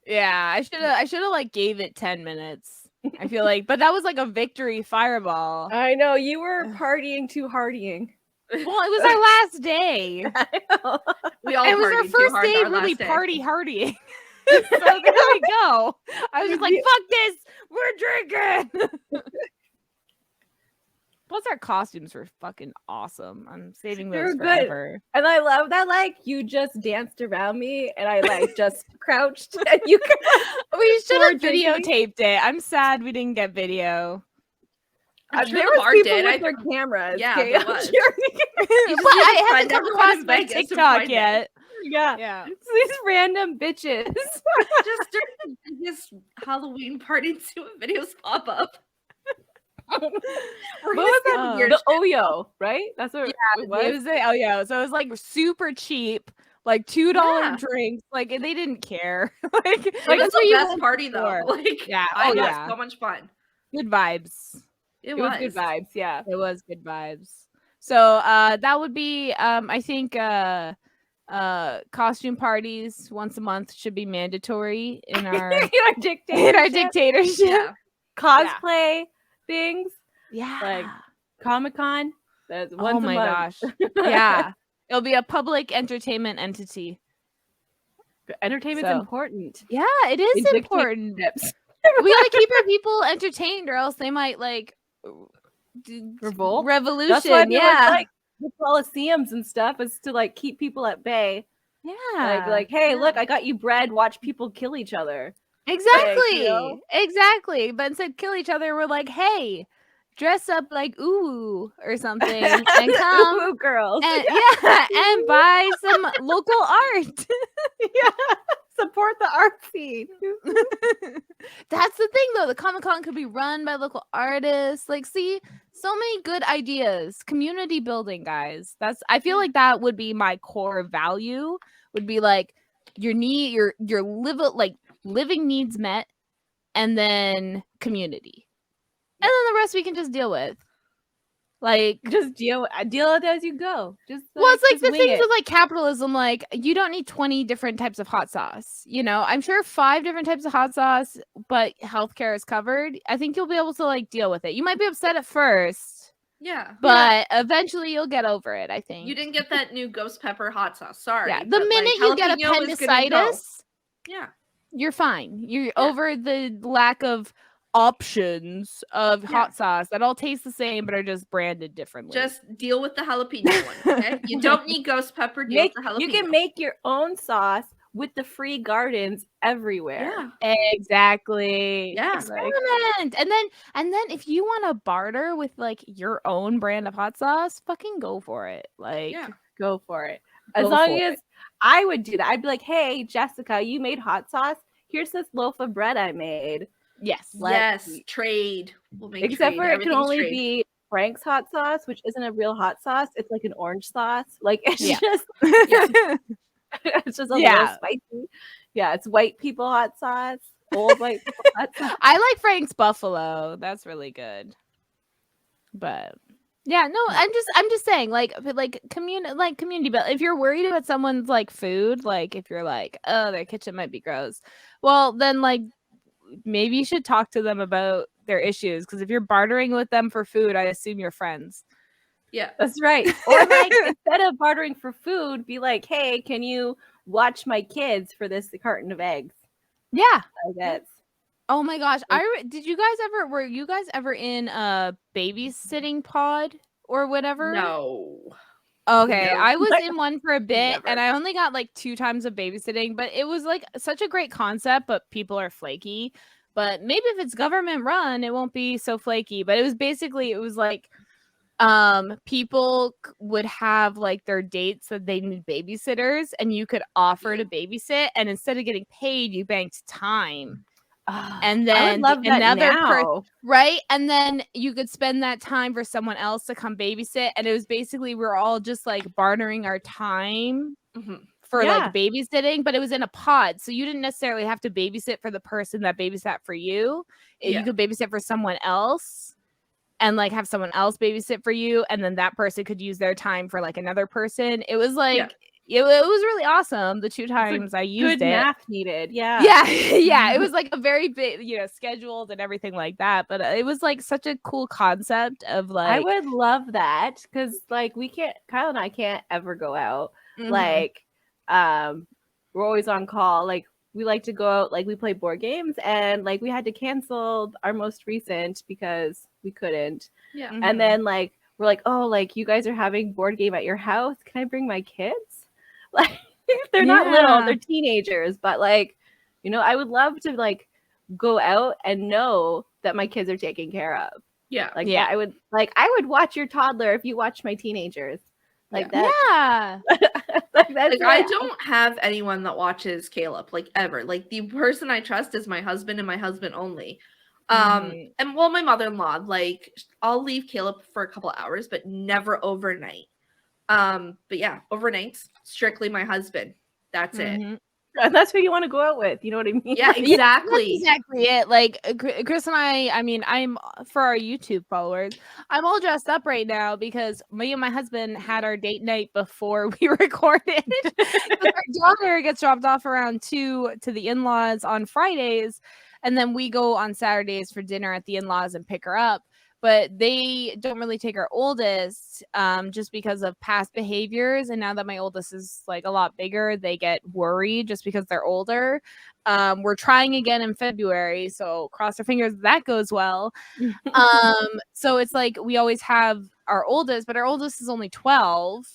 S1: Yeah, I should have like gave it 10 minutes. I feel like, but that was like a victory fireball.
S3: I know you were partying too hardying.
S1: Well, it was our last day.
S2: We all
S1: It was our
S2: partied too
S1: first
S2: hard
S1: day
S2: our
S1: really
S2: last day.
S1: party hardying. So there we go. I was just like, fuck this. We're drinking. Plus our costumes were fucking awesome. I'm saving
S3: They
S1: those
S3: were good.
S1: forever.
S3: And I love that like you just danced around me and I like just crouched and you
S1: We should
S3: We're
S1: have
S3: drinking.
S1: videotaped it. I'm sad we didn't get video.
S2: I'm sure
S3: there
S2: the
S3: was
S2: bar
S3: people
S2: did.
S3: with their cameras.
S2: Yeah,
S3: okay?
S2: there
S3: I'm
S2: was.
S3: sure.
S1: But
S2: just need to
S1: I haven't
S2: find
S1: come
S2: everyone
S1: across
S2: in
S1: my
S2: Vegas and
S1: TikTok
S2: find it.
S1: yet.
S3: Yeah.
S1: Yeah.
S3: It's these random bitches.
S2: Just during the biggest Halloween party to videos pop up.
S3: What was that?
S1: Oh.
S3: The Oyo, right? That's what
S1: It
S3: it was.
S1: was so it was like super cheap, like $2
S2: Yeah.
S1: drinks. Like and they didn't care. like
S2: It was
S1: that's what
S2: the
S1: you
S2: best
S1: went
S2: party though.
S1: for.
S2: Like
S1: Yeah.
S2: I
S1: Oh
S2: had
S1: yeah.
S2: so much fun.
S1: Good vibes.
S2: It
S3: It was good vibes. Yeah.
S1: It was good vibes. So that would be I think costume parties once a month should be mandatory in our
S3: In our
S1: in our dictatorship.
S2: Yeah.
S3: cosplay things,
S1: Yeah.
S3: like Comic-Con. That's once
S1: Oh
S3: a
S1: my
S3: month.
S1: gosh. Yeah. It'll be a public entertainment entity.
S3: Entertainment's
S1: So.
S3: important.
S1: Yeah, it is
S3: In
S1: important.
S3: dictatorships.
S1: We gotta keep our people entertained, or else they might like
S3: Revolt.
S1: revolution.
S3: That's why there was,
S1: yeah,
S3: like the Colosseums and stuff is to like keep people at bay.
S1: yeah.
S3: Like, hey, look, I got you bread. Watch people kill each other.
S1: Exactly. Exactly. But instead kill each other, we're like, hey, dress up like ooh or something and come
S3: Ooh, girls.
S1: and and buy some local art.
S3: Support the art scene.
S1: That's the thing though. The Comic-Con could be run by local artists. Like, see, so many good ideas. Community building, guys. I feel like that would be my core value. Would be like your living needs met, and then community, and then the rest we can just deal with. Like,
S3: just deal with it as you go.
S1: Well, it's like the things with like capitalism, like you don't need 20 different types of hot sauce. You know, I'm sure 5 different types of hot sauce, but healthcare is covered. I think you'll be able to like deal with it. You might be upset at first.
S2: Yeah.
S1: But eventually you'll get over it, I think.
S2: You didn't get that new ghost pepper hot sauce. Sorry.
S1: Yeah. The minute you get appendicitis, you're fine. You're over the lack of options of hot sauce that all taste the same but are just branded differently.
S2: Just deal with the jalapeno one, okay? You don't need ghost pepper. Deal with the jalapeno.
S3: You can make your own sauce with the free gardens everywhere.
S1: Yeah, exactly.
S2: Yeah,
S1: experiment. And then if you want to barter with like your own brand of hot sauce, fucking go for it. Like,
S3: go for it. As long as I would do that, I'd be like, hey, Jessica, you made hot sauce. Here's this loaf of bread I made.
S2: Yes. Trade. We'll make
S3: Except
S2: trade.
S3: for it can only be Frank's hot sauce, which isn't a real hot sauce. It's like an orange sauce. Like it's just it's just a little spicy. Yeah, it's white people hot sauce. Old white people hot sauce.
S1: I like Frank's Buffalo. That's really good. But yeah, no, I'm just saying, like community build. If you're worried about someone's like food, like if you're like, oh, their kitchen might be gross, well, then like maybe you should talk to them about their issues, because if you're bartering with them for food, I assume you're friends.
S2: Yeah,
S3: that's right. Or like instead of bartering for food, be like, hey, can you watch my kids for this carton of eggs?
S1: Yeah,
S3: I guess.
S1: Oh my gosh, were you guys ever in a babysitting pod or whatever?
S2: No.
S1: Okay, no. I was in one for a bit and I only got like 2 times of babysitting, but it was like such a great concept, but people are flaky. But maybe if it's government run, it won't be so flaky. But it was like people would have like their dates that they need babysitters, and you could offer to babysit, and instead of getting paid, you banked time. And then right, and then you could spend that time for someone else to come babysit, and it was basically we're all just like bartering our time for like babysitting, but it was in a pod, so you didn't necessarily have to babysit for the person that babysat for you. You could babysit for someone else and like have someone else babysit for you, and then that person could use their time for like another person. It was like it was really awesome the 2 times I used
S3: good math needed. Yeah.
S1: It was like a very big, scheduled and everything like that. But it was like such a cool concept of like,
S3: I would love that, because like Kyle and I can't ever go out. Like, we're always on call. Like we like to go out, like we play board games, and like we had to cancel our most recent because we couldn't.
S2: Yeah.
S3: And then like we're like, oh, like you guys are having board game at your house. Can I bring my kids? Like they're not little, they're teenagers, but like, I would love to like go out and know that my kids are taken care of.
S2: Yeah.
S3: Like I would watch your toddler if you watch my teenagers. Like that.
S1: Yeah.
S2: Like I don't have anyone that watches Caleb, like ever. Like the person I trust is my husband and my husband only. And well, my mother-in-law, like I'll leave Caleb for a couple hours, but never overnight. But yeah, overnights, strictly my husband. That's it.
S3: And that's who you want to go out with. You know what I mean?
S2: Yeah, exactly.
S1: That's exactly it. Like Chris and I mean, I'm for our YouTube followers, I'm all dressed up right now because me and my husband had our date night before we recorded. Our daughter gets dropped off around 2 to the in-laws on Fridays, and then we go on Saturdays for dinner at the in-laws and pick her up. but they don't really take our oldest just because of past behaviors. And now that my oldest is like a lot bigger, they get worried just because they're older. We're trying again in February, so cross our fingers that goes well. So it's like we always have our oldest, but our oldest is only 12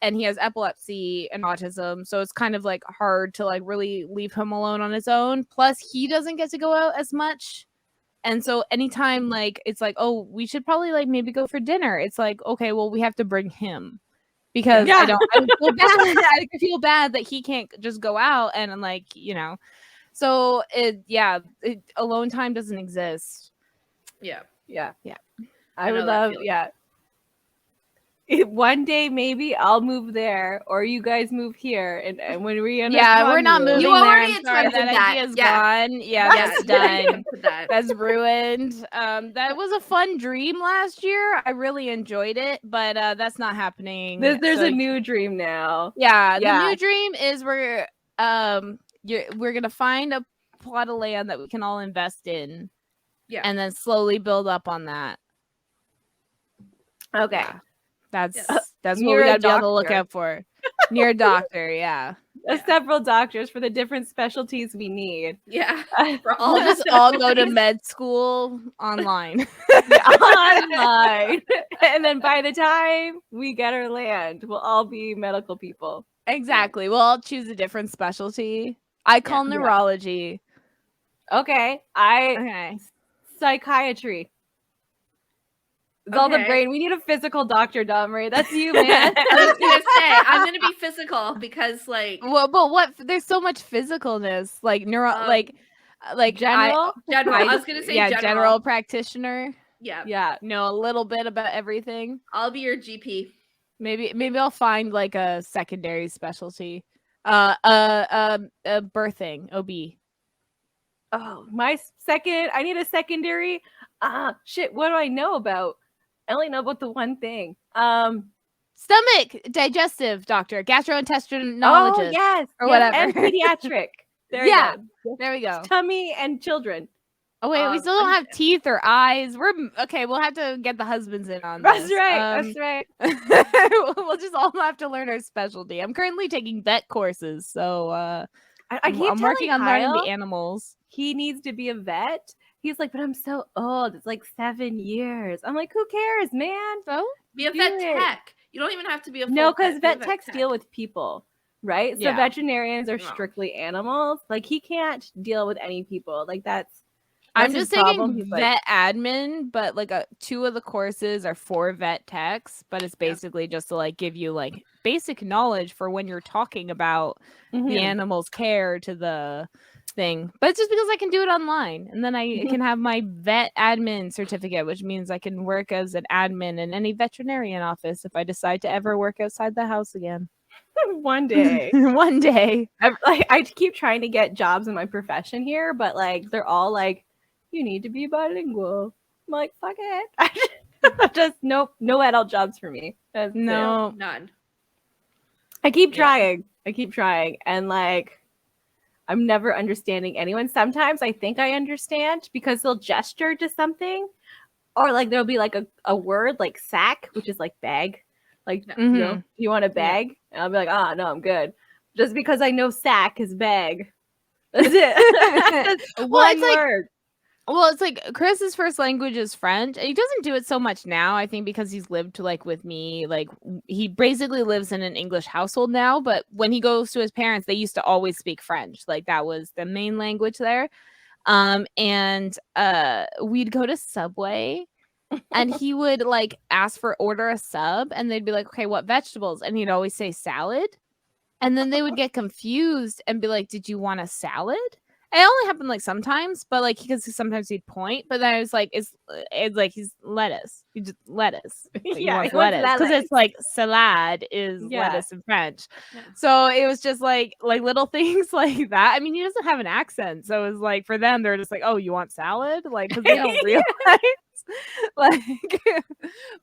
S1: and he has epilepsy and autism, so it's kind of like hard to like really leave him alone on his own. Plus he doesn't get to go out as much. And so anytime like it's like, oh, we should probably like maybe go for dinner, it's like, okay, well, we have to bring him because I feel bad that he can't just go out and like, so alone time doesn't exist.
S2: Yeah.
S3: I would love one day maybe I'll move there or you guys move here and when we
S1: we're not moving
S2: you
S1: there.
S2: already
S1: I'm sorry, that idea's gone. That's done. That's ruined. That was a fun dream last year. I really enjoyed it, but that's not happening.
S3: There's a new dream now.
S1: The new dream is we're gonna find a plot of land that we can all invest in, and then slowly build up on that.
S3: Okay.
S1: That's what we gotta be on the lookout for. Near a doctor,
S3: several doctors for the different specialties we need.
S1: We'll just all go to med school online.
S3: Online. And then by the time we get our land, we'll all be medical people.
S1: Exactly. We'll all choose a different specialty. I call neurology.
S3: Okay. Psychiatry. It's all the brain. We need a physical doctor, Domri. That's you, man.
S2: I was gonna say I'm gonna be physical because like.
S1: Well, but what? There's so much physicalness, like
S3: general.
S2: I was gonna say
S1: general practitioner.
S2: Yeah.
S1: Know a little bit about everything.
S2: I'll be your GP.
S1: Maybe I'll find like a secondary specialty. Birthing, OB.
S3: Oh, I need a secondary. Shit, what do I know about? I only know about the one thing.
S1: Stomach digestive doctor, gastroenterologist.
S3: Oh, yes.
S1: Or whatever.
S3: And pediatric. There
S1: we go.
S3: Tummy and children.
S1: Oh, wait, we still don't have teeth or eyes. We'll have to get the husbands in on this.
S3: That's right.
S1: We'll just all have to learn our specialty. I'm currently taking vet courses, so I'm working on learning the animals.
S3: He needs to be a vet. He's like, but I'm so old. It's like 7 years. I'm like, who cares, man?
S2: So be a vet tech. You don't even have to be a
S3: no, because vet techs deal with people, right? So veterinarians are strictly animals. Like he can't deal with any people. Like that's
S1: I'm just taking vet admin, but like 2 of the courses are for vet techs, but it's basically just to like give you like basic knowledge for when you're talking about the animal's care to the thing. But it's just because I can do it online, and then I can have my vet admin certificate, which means I can work as an admin in any veterinarian office if I decide to ever work outside the house again.
S3: One day.
S1: One day.
S3: I keep trying to get jobs in my profession here, but like they're all like, you need to be bilingual. I'm like, fuck it. Just no adult jobs for me.
S2: None.
S3: I keep trying. And like I'm never understanding anyone. Sometimes I think I understand because they'll gesture to something, or like there'll be like a word like sack, which is like bag. Like, you want a bag? And I'll be like, no, I'm good. Just because I know sack is bag. That's it. One word.
S1: Well, it's like Chris's first language is French. He doesn't do it so much now, I think, because he's lived like with me. Like he basically lives in an English household now, but when he goes to his parents, they used to always speak French. Like that was the main language there. And we'd go to Subway and he would like order a sub, and they'd be like, okay, what vegetables? And he'd always say salad. And then they would get confused and be like, did you want a salad? It only happened like sometimes, but like because sometimes he'd point, but then I was like, it's like he's lettuce. He just lettuce. Like, he wants lettuce because it's like salad is lettuce in French. Yeah. So it was just like little things like that. I mean, he doesn't have an accent, so it was like for them, they're just like, oh, you want salad? Like because they don't realize. Like,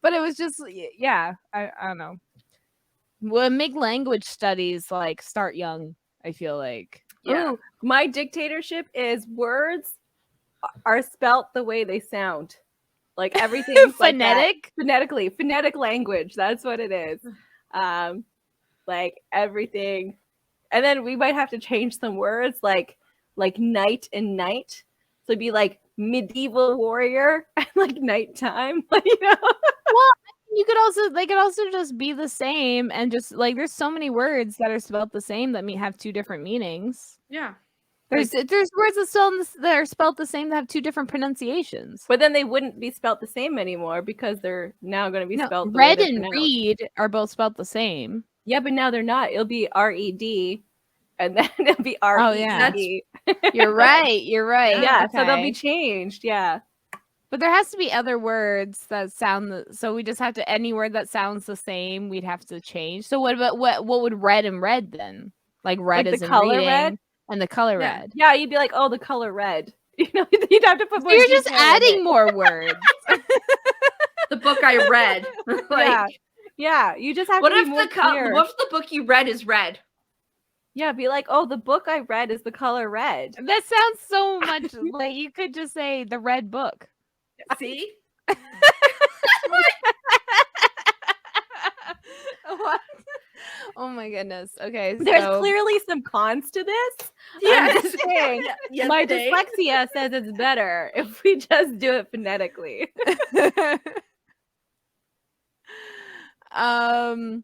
S1: but it was just I don't know. Well, make language studies like start young. I feel like.
S3: Yeah. Ooh, my dictatorship is words are spelt the way they sound. Like everything's
S1: phonetic,
S3: phonetic language. That's what it is. Like everything, and then we might have to change some words, like night and night. So it'd be like medieval warrior and like nighttime. Like, you know.
S1: Well, they could also just be the same, and just like there's so many words that are spelled the same that have two different meanings.
S2: Yeah.
S1: There's words that are spelled the same that have two different pronunciations.
S3: But then they wouldn't be spelled the same anymore because they're now going to be spelled.
S1: Red and read are both spelled the same.
S3: Yeah, but now they're not. It'll be R-E-D, and then it'll be R-E-D.
S1: Oh, yeah. You're right.
S3: Yeah,
S1: okay.
S3: So they'll be changed. Yeah.
S1: But there has to be other words that sound so we just have to, any word that sounds the same, we'd have to change. So what about what would red and red then? Like red is
S3: the color
S1: reading,
S3: red
S1: and the color red.
S3: Yeah, you'd be like, oh, the color red. You know, you'd have to put more.
S1: You're just adding more words.
S2: The book I read.
S3: Yeah, you just have
S2: what
S3: to
S2: if
S3: be more clear.
S2: What if the book you read is red?
S3: Yeah, be like, oh, the book I read is the color red.
S1: That sounds so much like you could just say the red book.
S2: See?
S1: What? Oh my goodness. Okay,
S3: there's clearly some cons to this.
S2: Yeah,
S3: I'm just saying, my dyslexia says it's better if we just do it phonetically.
S1: I'm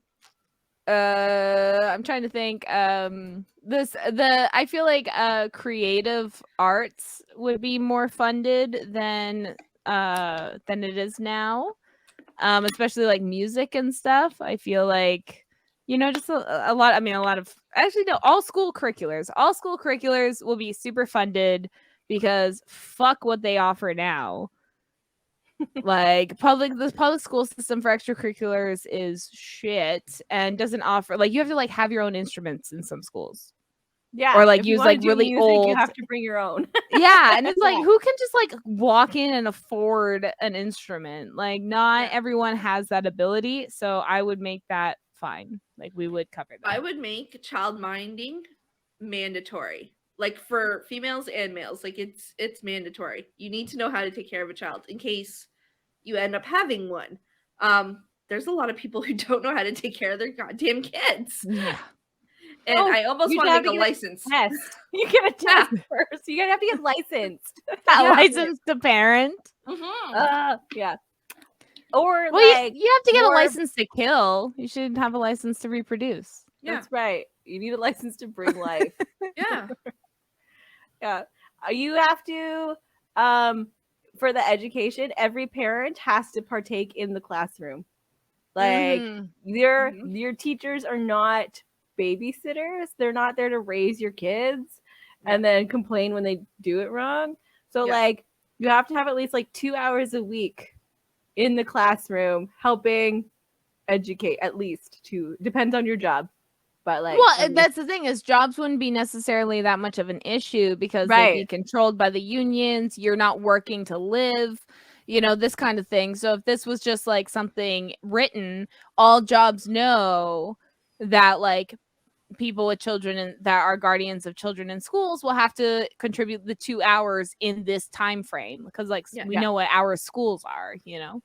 S1: trying to think. I feel like creative arts would be more funded than it is now. Especially like music and stuff. I feel like, you know, just a lot. I mean, a lot of, actually, no, all school curriculars will be super funded because fuck what they offer now. Like the public school system for extracurriculars is shit and doesn't offer, like, you have to like have your own instruments in some schools.
S3: Yeah.
S1: Or like use like really
S3: music,
S1: old.
S3: You have to bring your own.
S1: Yeah, and it's like, who can just like walk in and afford an instrument? Like, not everyone has that ability. So I would make that fine. Like, we would cover that.
S2: I would make child minding mandatory. Like for females and males, like it's mandatory. You need to know how to take care of a child in case you end up having one. There's a lot of people who don't know how to take care of their goddamn kids.
S1: Yeah.
S2: And I almost want to make a license.
S3: Test. You get a test first. You're gonna have to get licensed.
S1: Licensed to parent.
S2: Mm-hmm.
S3: Yeah. Or
S1: well,
S3: like
S1: you have to get a license to kill. You should have a license to reproduce.
S3: Yeah. That's right. You need a license to bring life.
S2: Yeah.
S3: Yeah. You have to, for the education, every parent has to partake in the classroom. Like your teachers are not babysitters. They're not there to raise your kids and then complain when they do it wrong. So like you have to have at least like 2 hours a week in the classroom helping educate, at least two. Depends on your job. But like,
S1: well, that's the thing, is jobs wouldn't be necessarily that much of an issue because they'd be controlled by the unions. You're not working to live, you know, this kind of thing. So if this was just like something written, all jobs know that like people with children and that are guardians of children in schools will have to contribute the 2 hours in this time frame because like we know what our schools are, you know.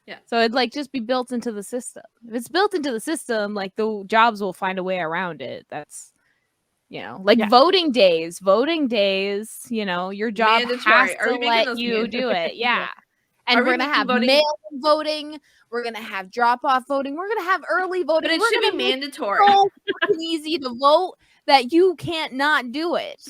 S2: Yeah.
S1: So it'd like just be built into the system. If it's built into the system, like the jobs will find a way around it. That's, you know, like voting days, you know, your job has to let you do it. Yeah. And we're going to have mail voting. We're going to have drop-off voting. We're going to have early voting.
S2: But it should be mandatory.
S1: So easy to vote that you can't not do it.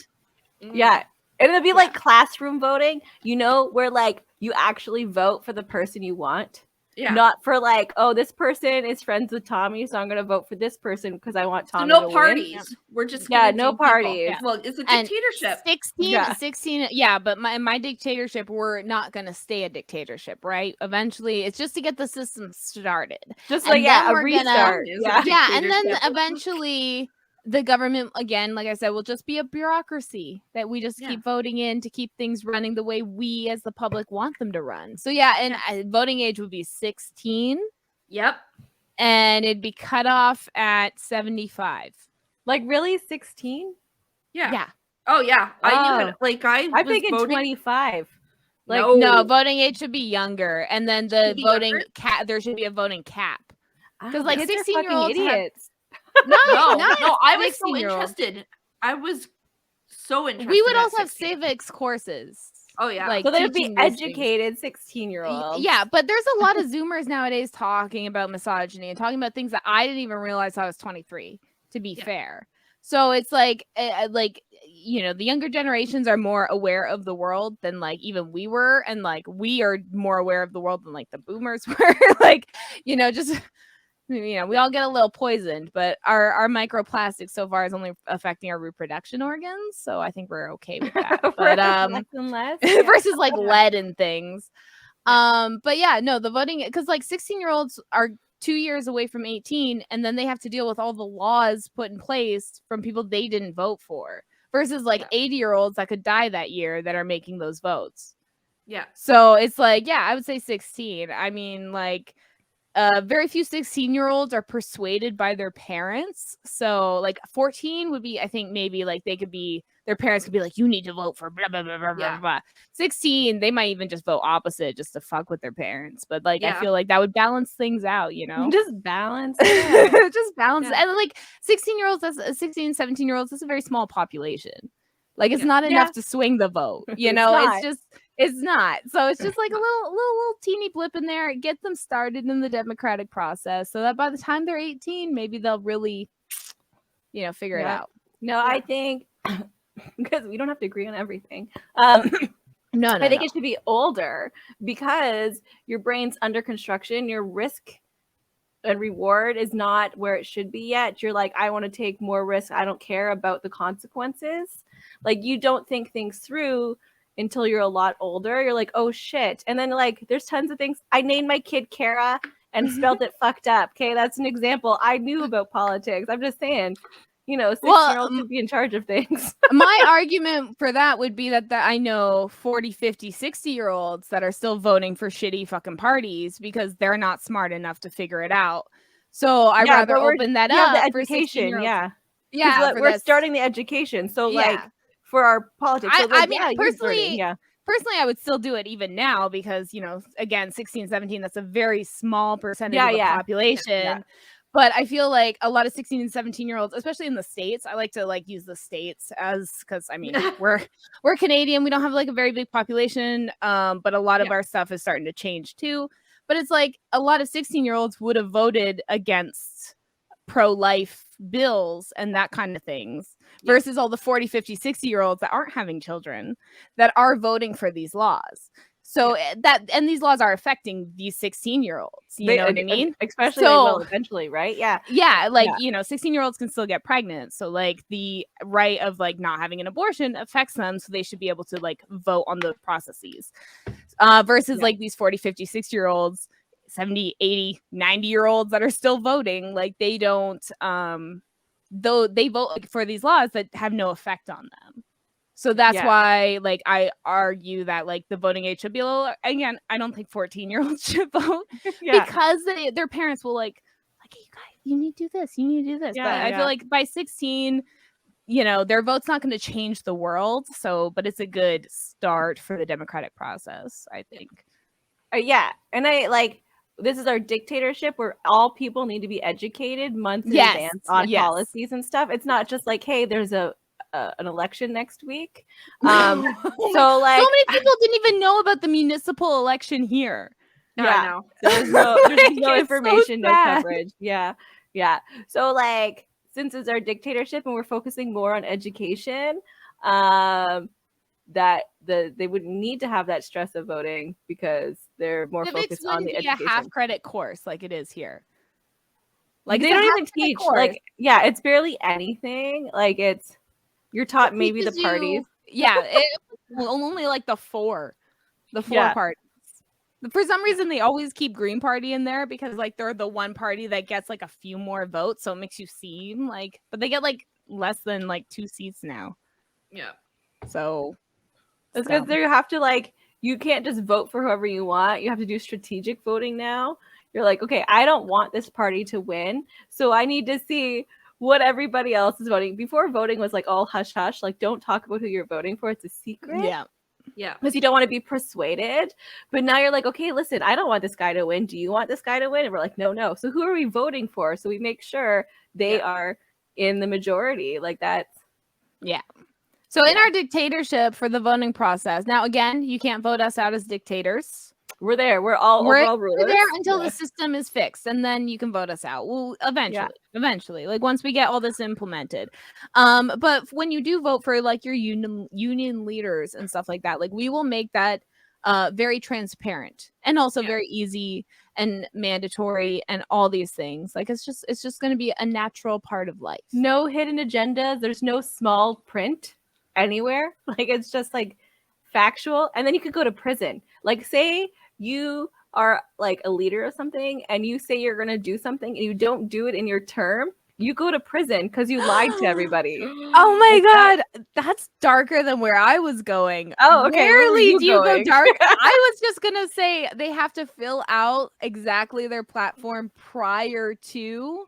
S3: Yeah. And it'll be like classroom voting, you know, where like you actually vote for the person you want. Yeah. Not for like, oh, this person is friends with Tommy, so I'm going to vote for this person because I want Tommy to win.
S2: No parties. We're just
S3: no parties.
S2: Yeah. Well, it's a dictatorship.
S1: 16, but my dictatorship, we're not going to stay a dictatorship, right? Eventually, it's just to get the system started.
S3: Just like, a restart.
S1: And then eventually the government, again, like I said, will just be a bureaucracy that we just keep voting in to keep things running the way we as the public want them to run. So and voting age would be 16.
S2: Yep.
S1: And it'd be cut off at 75.
S3: Like really 16?
S2: Yeah. Oh yeah. I knew it. Like I was
S3: thinking 25. Like,
S1: no, voting age should be younger, and then the
S2: Should be
S1: voting
S2: younger?
S1: cap. There should be a voting cap.
S3: because
S1: like,
S3: kids are
S1: 16-year-olds
S3: fucking
S1: have-
S3: idiots.
S2: No,
S1: not
S2: I was so
S1: 16-year-olds.
S2: interested. I was so interested.
S1: We would
S2: at
S1: also have
S2: 16.
S1: civics courses.
S2: Oh yeah.
S1: like
S3: So they would be
S1: teaching these things.
S3: educated 16-year-olds.
S1: Yeah, but there's a lot of Zoomers nowadays talking about misogyny and talking about things that I didn't even realize I was 23. To be fair, so it's like the younger generations are more aware of the world than like even we were, and like we are more aware of the world than like the boomers were. Like, just. We all get a little poisoned, but our microplastics so far is only affecting our reproduction organs, so I think we're okay with that. But
S3: less and less.
S1: versus like lead and things. But yeah, no, the voting, because like 16-year-olds are 2 years away from 18, and then they have to deal with all the laws put in place from people they didn't vote for, versus like 80-year-olds that could die that year that are making those votes.
S2: Yeah.
S1: So it's like, I would say 16. I mean, like, very few 16-year-olds are persuaded by their parents. So like 14 would be, I think maybe like their parents could be like, you need to vote for blah, blah, blah, blah, blah, blah. 16, they might even just vote opposite just to fuck with their parents. But like, I feel like that would balance things out,
S3: Just balance.
S1: Just balance. And like 16-year-olds, 17-year-olds, that's a very small population. Like, it's not enough to swing the vote, it's not. So it's just like a little teeny blip in there. Get them started in the democratic process so that by the time they're 18, maybe they'll really, figure it out.
S3: No, I think because we don't have to agree on everything.
S1: No,
S3: I think it should be older because your brain's under construction. Your risk and reward is not where it should be yet. You're like, I want to take more risk. I don't care about the consequences. Like, you don't think things through until you're a lot older. You're like, oh shit. And then like there's tons of things. I named my kid Kara and spelled it fucked up. Okay, that's an example. I knew about politics. I'm just saying, 16-year-olds should be in charge of things.
S1: My argument for that would be that I know 40, 50, 60-year-olds that are still voting for shitty fucking parties because they're not smart enough to figure it out. So I'd rather open that up
S3: the
S1: for
S3: education.
S1: 16-year-olds.
S3: Yeah, we're starting the education. So like for our politics. So
S1: I mean, personally, I would still do it even now because, again, 16, 17, that's a very small percentage of the population. Yeah. But I feel like a lot of 16 and 17-year-olds, especially in the States, I like to like use the States because I mean, we're Canadian. We don't have like a very big population, but a lot of our stuff is starting to change too. But it's like a lot of 16-year-olds would have voted against pro-life bills and that kind of things versus all the 40, 50, 60-year-olds that aren't having children that are voting for these laws. So and these laws are affecting these 16-year-olds. You know what I mean?
S3: Especially they will eventually, right? Yeah.
S1: Yeah, like 16-year-olds can still get pregnant. So like the right of like not having an abortion affects them. So they should be able to like vote on the processes. Versus like these 40, 50, 60-year-olds, 70, 80, 90-year-olds that are still voting, like they don't though they vote for these laws that have no effect on them. So that's why like I argue that like the voting age should be a little, again, I don't think 14-year-olds should vote because their parents will like hey, you guys, you need to do this, you need to do this. But I feel like by 16, their vote's not going to change the world. So, but it's a good start for the democratic process, I think.
S3: And I like, this is our dictatorship where all people need to be educated months in advance on policies and stuff. It's not just like, hey, there's an election next week. So like,
S1: so many people didn't even know about the municipal election here.
S2: I know.
S3: There's no information, no coverage. Yeah. So like, since it's our dictatorship and we're focusing more on education, that they wouldn't need to have that stress of voting because they're more focused on the education.
S1: A half credit course like it is here.
S3: Like they don't even teach course. Like it's barely anything. Like you're taught maybe the parties.
S1: Only like the four parties. For some reason they always keep Green Party in there because like they're the one party that gets like a few more votes, so it makes you seem like, but they get like less than like 2 seats now.
S2: Yeah.
S1: So
S3: it's because you have to like, you can't just vote for whoever you want. You have to do strategic voting now. You're like, okay, I don't want this party to win, so I need to see what everybody else is voting. Before, voting was like all hush hush, like don't talk about who you're voting for. It's a secret.
S1: Yeah.
S2: Yeah.
S3: Because you don't want to be persuaded. But now you're like, okay, listen, I don't want this guy to win. Do you want this guy to win? And we're like, no. So who are we voting for? So we make sure they are in the majority. Like that's.
S1: Yeah. So in our dictatorship for the voting process, now again, you can't vote us out as dictators.
S3: We're there. We're all rulers.
S1: We're there until the system is fixed, and then you can vote us out. Well, eventually, like once we get all this implemented. But when you do vote for like your union leaders and stuff like that, like we will make that very transparent and also very easy and mandatory and all these things. Like it's just going to be a natural part of life.
S3: No hidden agendas. There's no small print anywhere. Like it's just like factual. And then you could go to prison. Like say you are like a leader of something and you say you're going to do something and you don't do it in your term, you go to prison because you lied to everybody.
S1: Oh my God. That's darker than where I was going.
S3: Oh, okay.
S1: Rarely do you go dark. I was just going to say they have to fill out exactly their platform prior to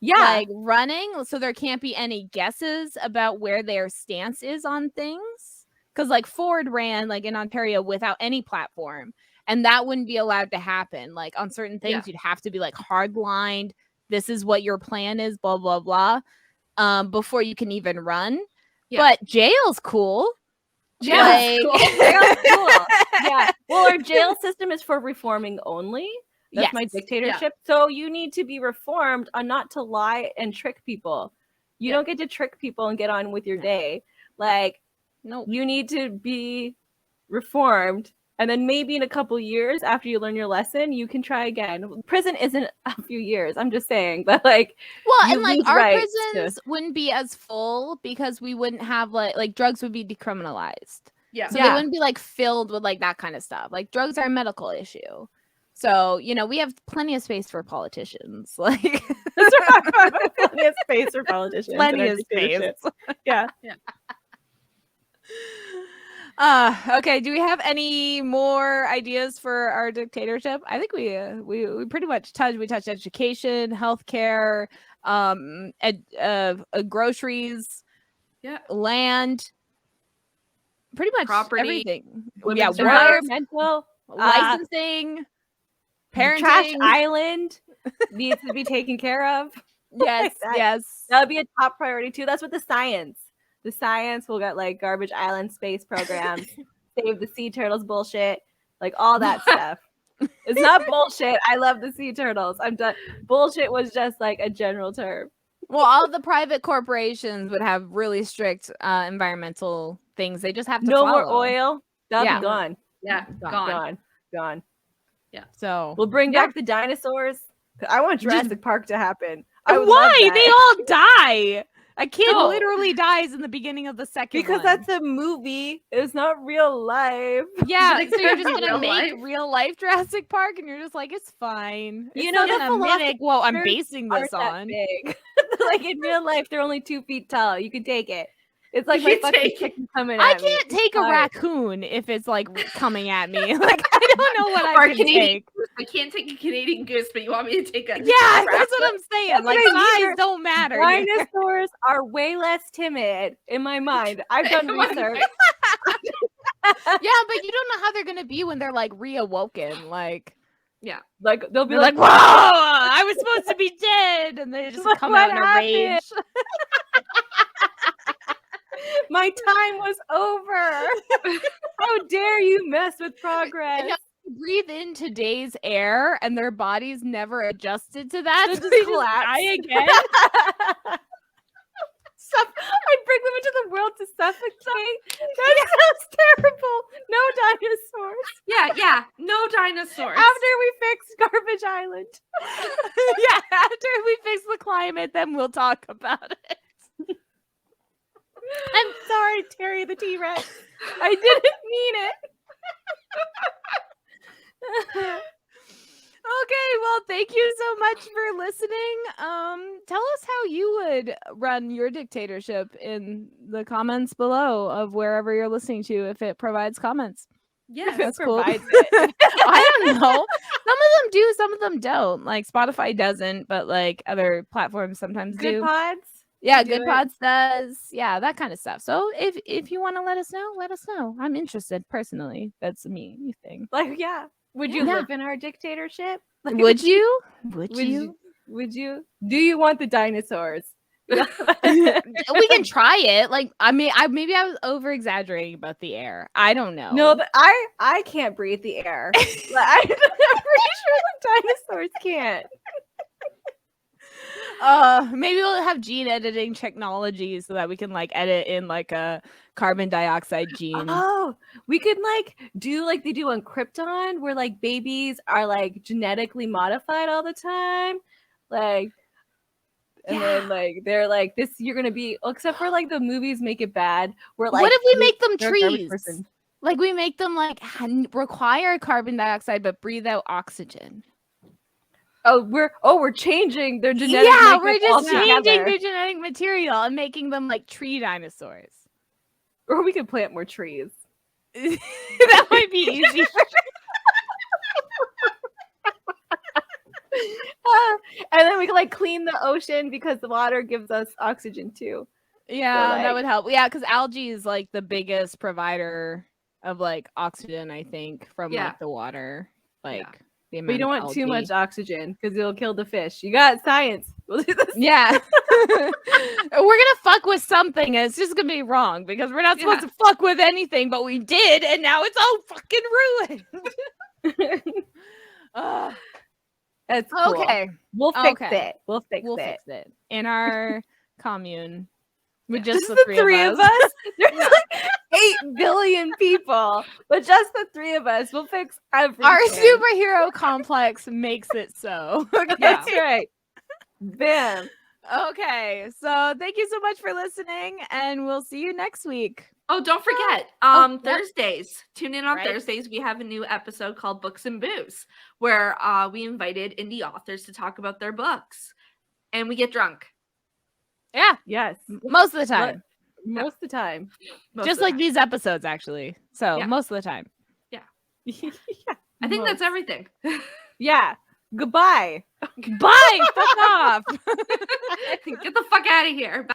S1: like running. So there can't be any guesses about where their stance is on things. Because like Ford ran like in Ontario without any platform. And that wouldn't be allowed to happen. Like on certain things, you'd have to be like hardlined. This is what your plan is, blah, blah, blah, before you can even run. Yeah. But jail's cool.
S3: Jail's cool. Jail's cool. Yeah. Well, our jail system is for reforming only. That's my dictatorship. Yeah. So you need to be reformed on not to lie and trick people. You don't get to trick people and get on with your day. Like, no, you need to be reformed. And then maybe in a couple years after you learn your lesson, you can try again. Prison isn't a few years. I'm just saying, but like,
S1: well, and like our prisons wouldn't be as full because we wouldn't have like drugs would be decriminalized. Yeah. So they wouldn't be like filled with like that kind of stuff. Like drugs are a medical issue. So, you know, we have plenty of space for politicians. Like
S3: plenty of space for politicians.
S1: Plenty of space.
S3: Yeah.
S1: Okay. Do we have any more ideas for our dictatorship? I think we pretty much touched education, healthcare, groceries, land, pretty much
S2: property,
S1: everything.
S3: Environmental,
S1: licensing, parenting.
S3: Trash island needs to be taken care of.
S1: Yes, yes.
S3: That would be a top priority too. That's what the science will get, like garbage island space programs, save the sea turtles bullshit, like all that stuff. It's not bullshit. I love the sea turtles. I'm done. Bullshit was just like a general term.
S1: Well, all the private corporations would have really strict environmental things. They just have to
S3: follow.
S1: More
S3: oil. That'll be gone.
S2: Yeah,
S3: gone.
S1: Yeah. So
S3: we'll bring back the dinosaurs. I want Jurassic Park to happen.
S1: Why? They all die. A kid literally dies in the beginning of the second
S3: because that's a movie. It's not real life.
S1: Yeah, so you're just gonna make real life Jurassic Park, and you're just like, it's fine. It's
S3: you know,
S1: gonna mimic what I'm basing this on.
S3: Big. Like in real life, they're only 2 feet tall. You can take it. It's like my fucking chicken coming.
S1: I can't take a raccoon if it's like coming at me. Like I don't know what I can take.
S2: I can't take a Canadian goose, but you want me to take a
S1: that's what I'm saying. Like size don't matter.
S3: Dinosaurs are way less timid in my mind. I've done research.
S1: Yeah, but you don't know how they're gonna be when they're like reawoken. Like
S3: like they'll be
S1: like, "Whoa, I was supposed to be dead," and they just come out in a rage.
S3: My time was over. How dare you mess with progress?
S1: Breathe in today's air, and their bodies never adjusted to that.
S3: So they just die again. I'd bring them into the world to suffocate. That sounds terrible. No dinosaurs.
S2: Yeah. No dinosaurs.
S3: After we fix Garbage Island.
S1: After we fix the climate, then we'll talk about it.
S3: I'm sorry, Terry the T-Rex. I didn't mean it.
S1: Okay, well, thank you so much for listening. Tell us how you would run your dictatorship in the comments below of wherever you're listening to, if it provides comments.
S2: Yes,
S1: that's cool.
S3: It.
S1: I don't know. Some of them do, some of them don't. Like Spotify doesn't, but like other platforms sometimes do.
S3: Good Pods?
S1: Yeah,
S3: do
S1: Good
S3: it.
S1: Pods does. Yeah, that kind of stuff. So if you want to let us know. I'm interested personally. That's a me thing.
S3: Like, yeah. Would you
S1: Yeah.
S3: live in our dictatorship? Like,
S1: Would you? Would you?
S3: Would you? Do you want the dinosaurs?
S1: We can try it. Like, I mean, maybe I was over exaggerating about the air. I don't know.
S3: No, but I can't breathe the air. I'm pretty sure the dinosaurs can't.
S1: Maybe we'll have gene editing technology so that we can like edit in like a carbon dioxide gene.
S3: Oh, we could like do like they do on Krypton, where like babies are like genetically modified all the time, like. And then like they're like this, you're gonna be, except for like the movies make it bad. Where like,
S1: what if we make them
S3: they're a garbage
S1: trees?
S3: person.
S1: Like we make them like require carbon dioxide but breathe out oxygen.
S3: Oh, we're changing their genetic.
S1: Yeah, we're just changing
S3: altogether.
S1: their genetic material and making them like tree dinosaurs.
S3: Or we could plant more trees.
S1: That might be easy.
S3: And then we can like clean the ocean because the water gives us oxygen too.
S1: Yeah,
S3: So,
S1: that would help. Yeah, because algae is like the biggest provider of like oxygen, I think, from like the water. Like the amount
S3: but you don't want
S1: algae.
S3: too much oxygen because it'll kill the fish. You got science. We'll do this.
S1: Yeah. We're gonna fuck with something and it's just gonna be wrong because we're not supposed to fuck with anything, but we did, and now it's all fucking ruined.
S3: That's cool.
S1: Okay.
S3: We'll fix it. We'll fix
S1: it in our commune with just
S3: the
S1: three
S3: of us. There's like 8 billion people, but just the 3 of us. We'll fix everything.
S1: Our superhero complex makes it so. Okay.
S3: That's right. Bam.
S1: Okay, so thank you so much for listening, and we'll see you next week.
S2: Oh, don't forget, Thursdays. Tune in on Thursdays. We have a new episode called Books and Booze, where we invited indie authors to talk about their books, and we get drunk.
S1: Yeah.
S3: Yes.
S1: Most of the time.
S3: Most of the time.
S1: Just like these episodes, actually. So most of the time.
S2: Yeah.
S3: I
S2: think that's everything.
S3: Yeah. Goodbye.
S1: Bye. Fuck off.
S2: Get the fuck out of here. Bye.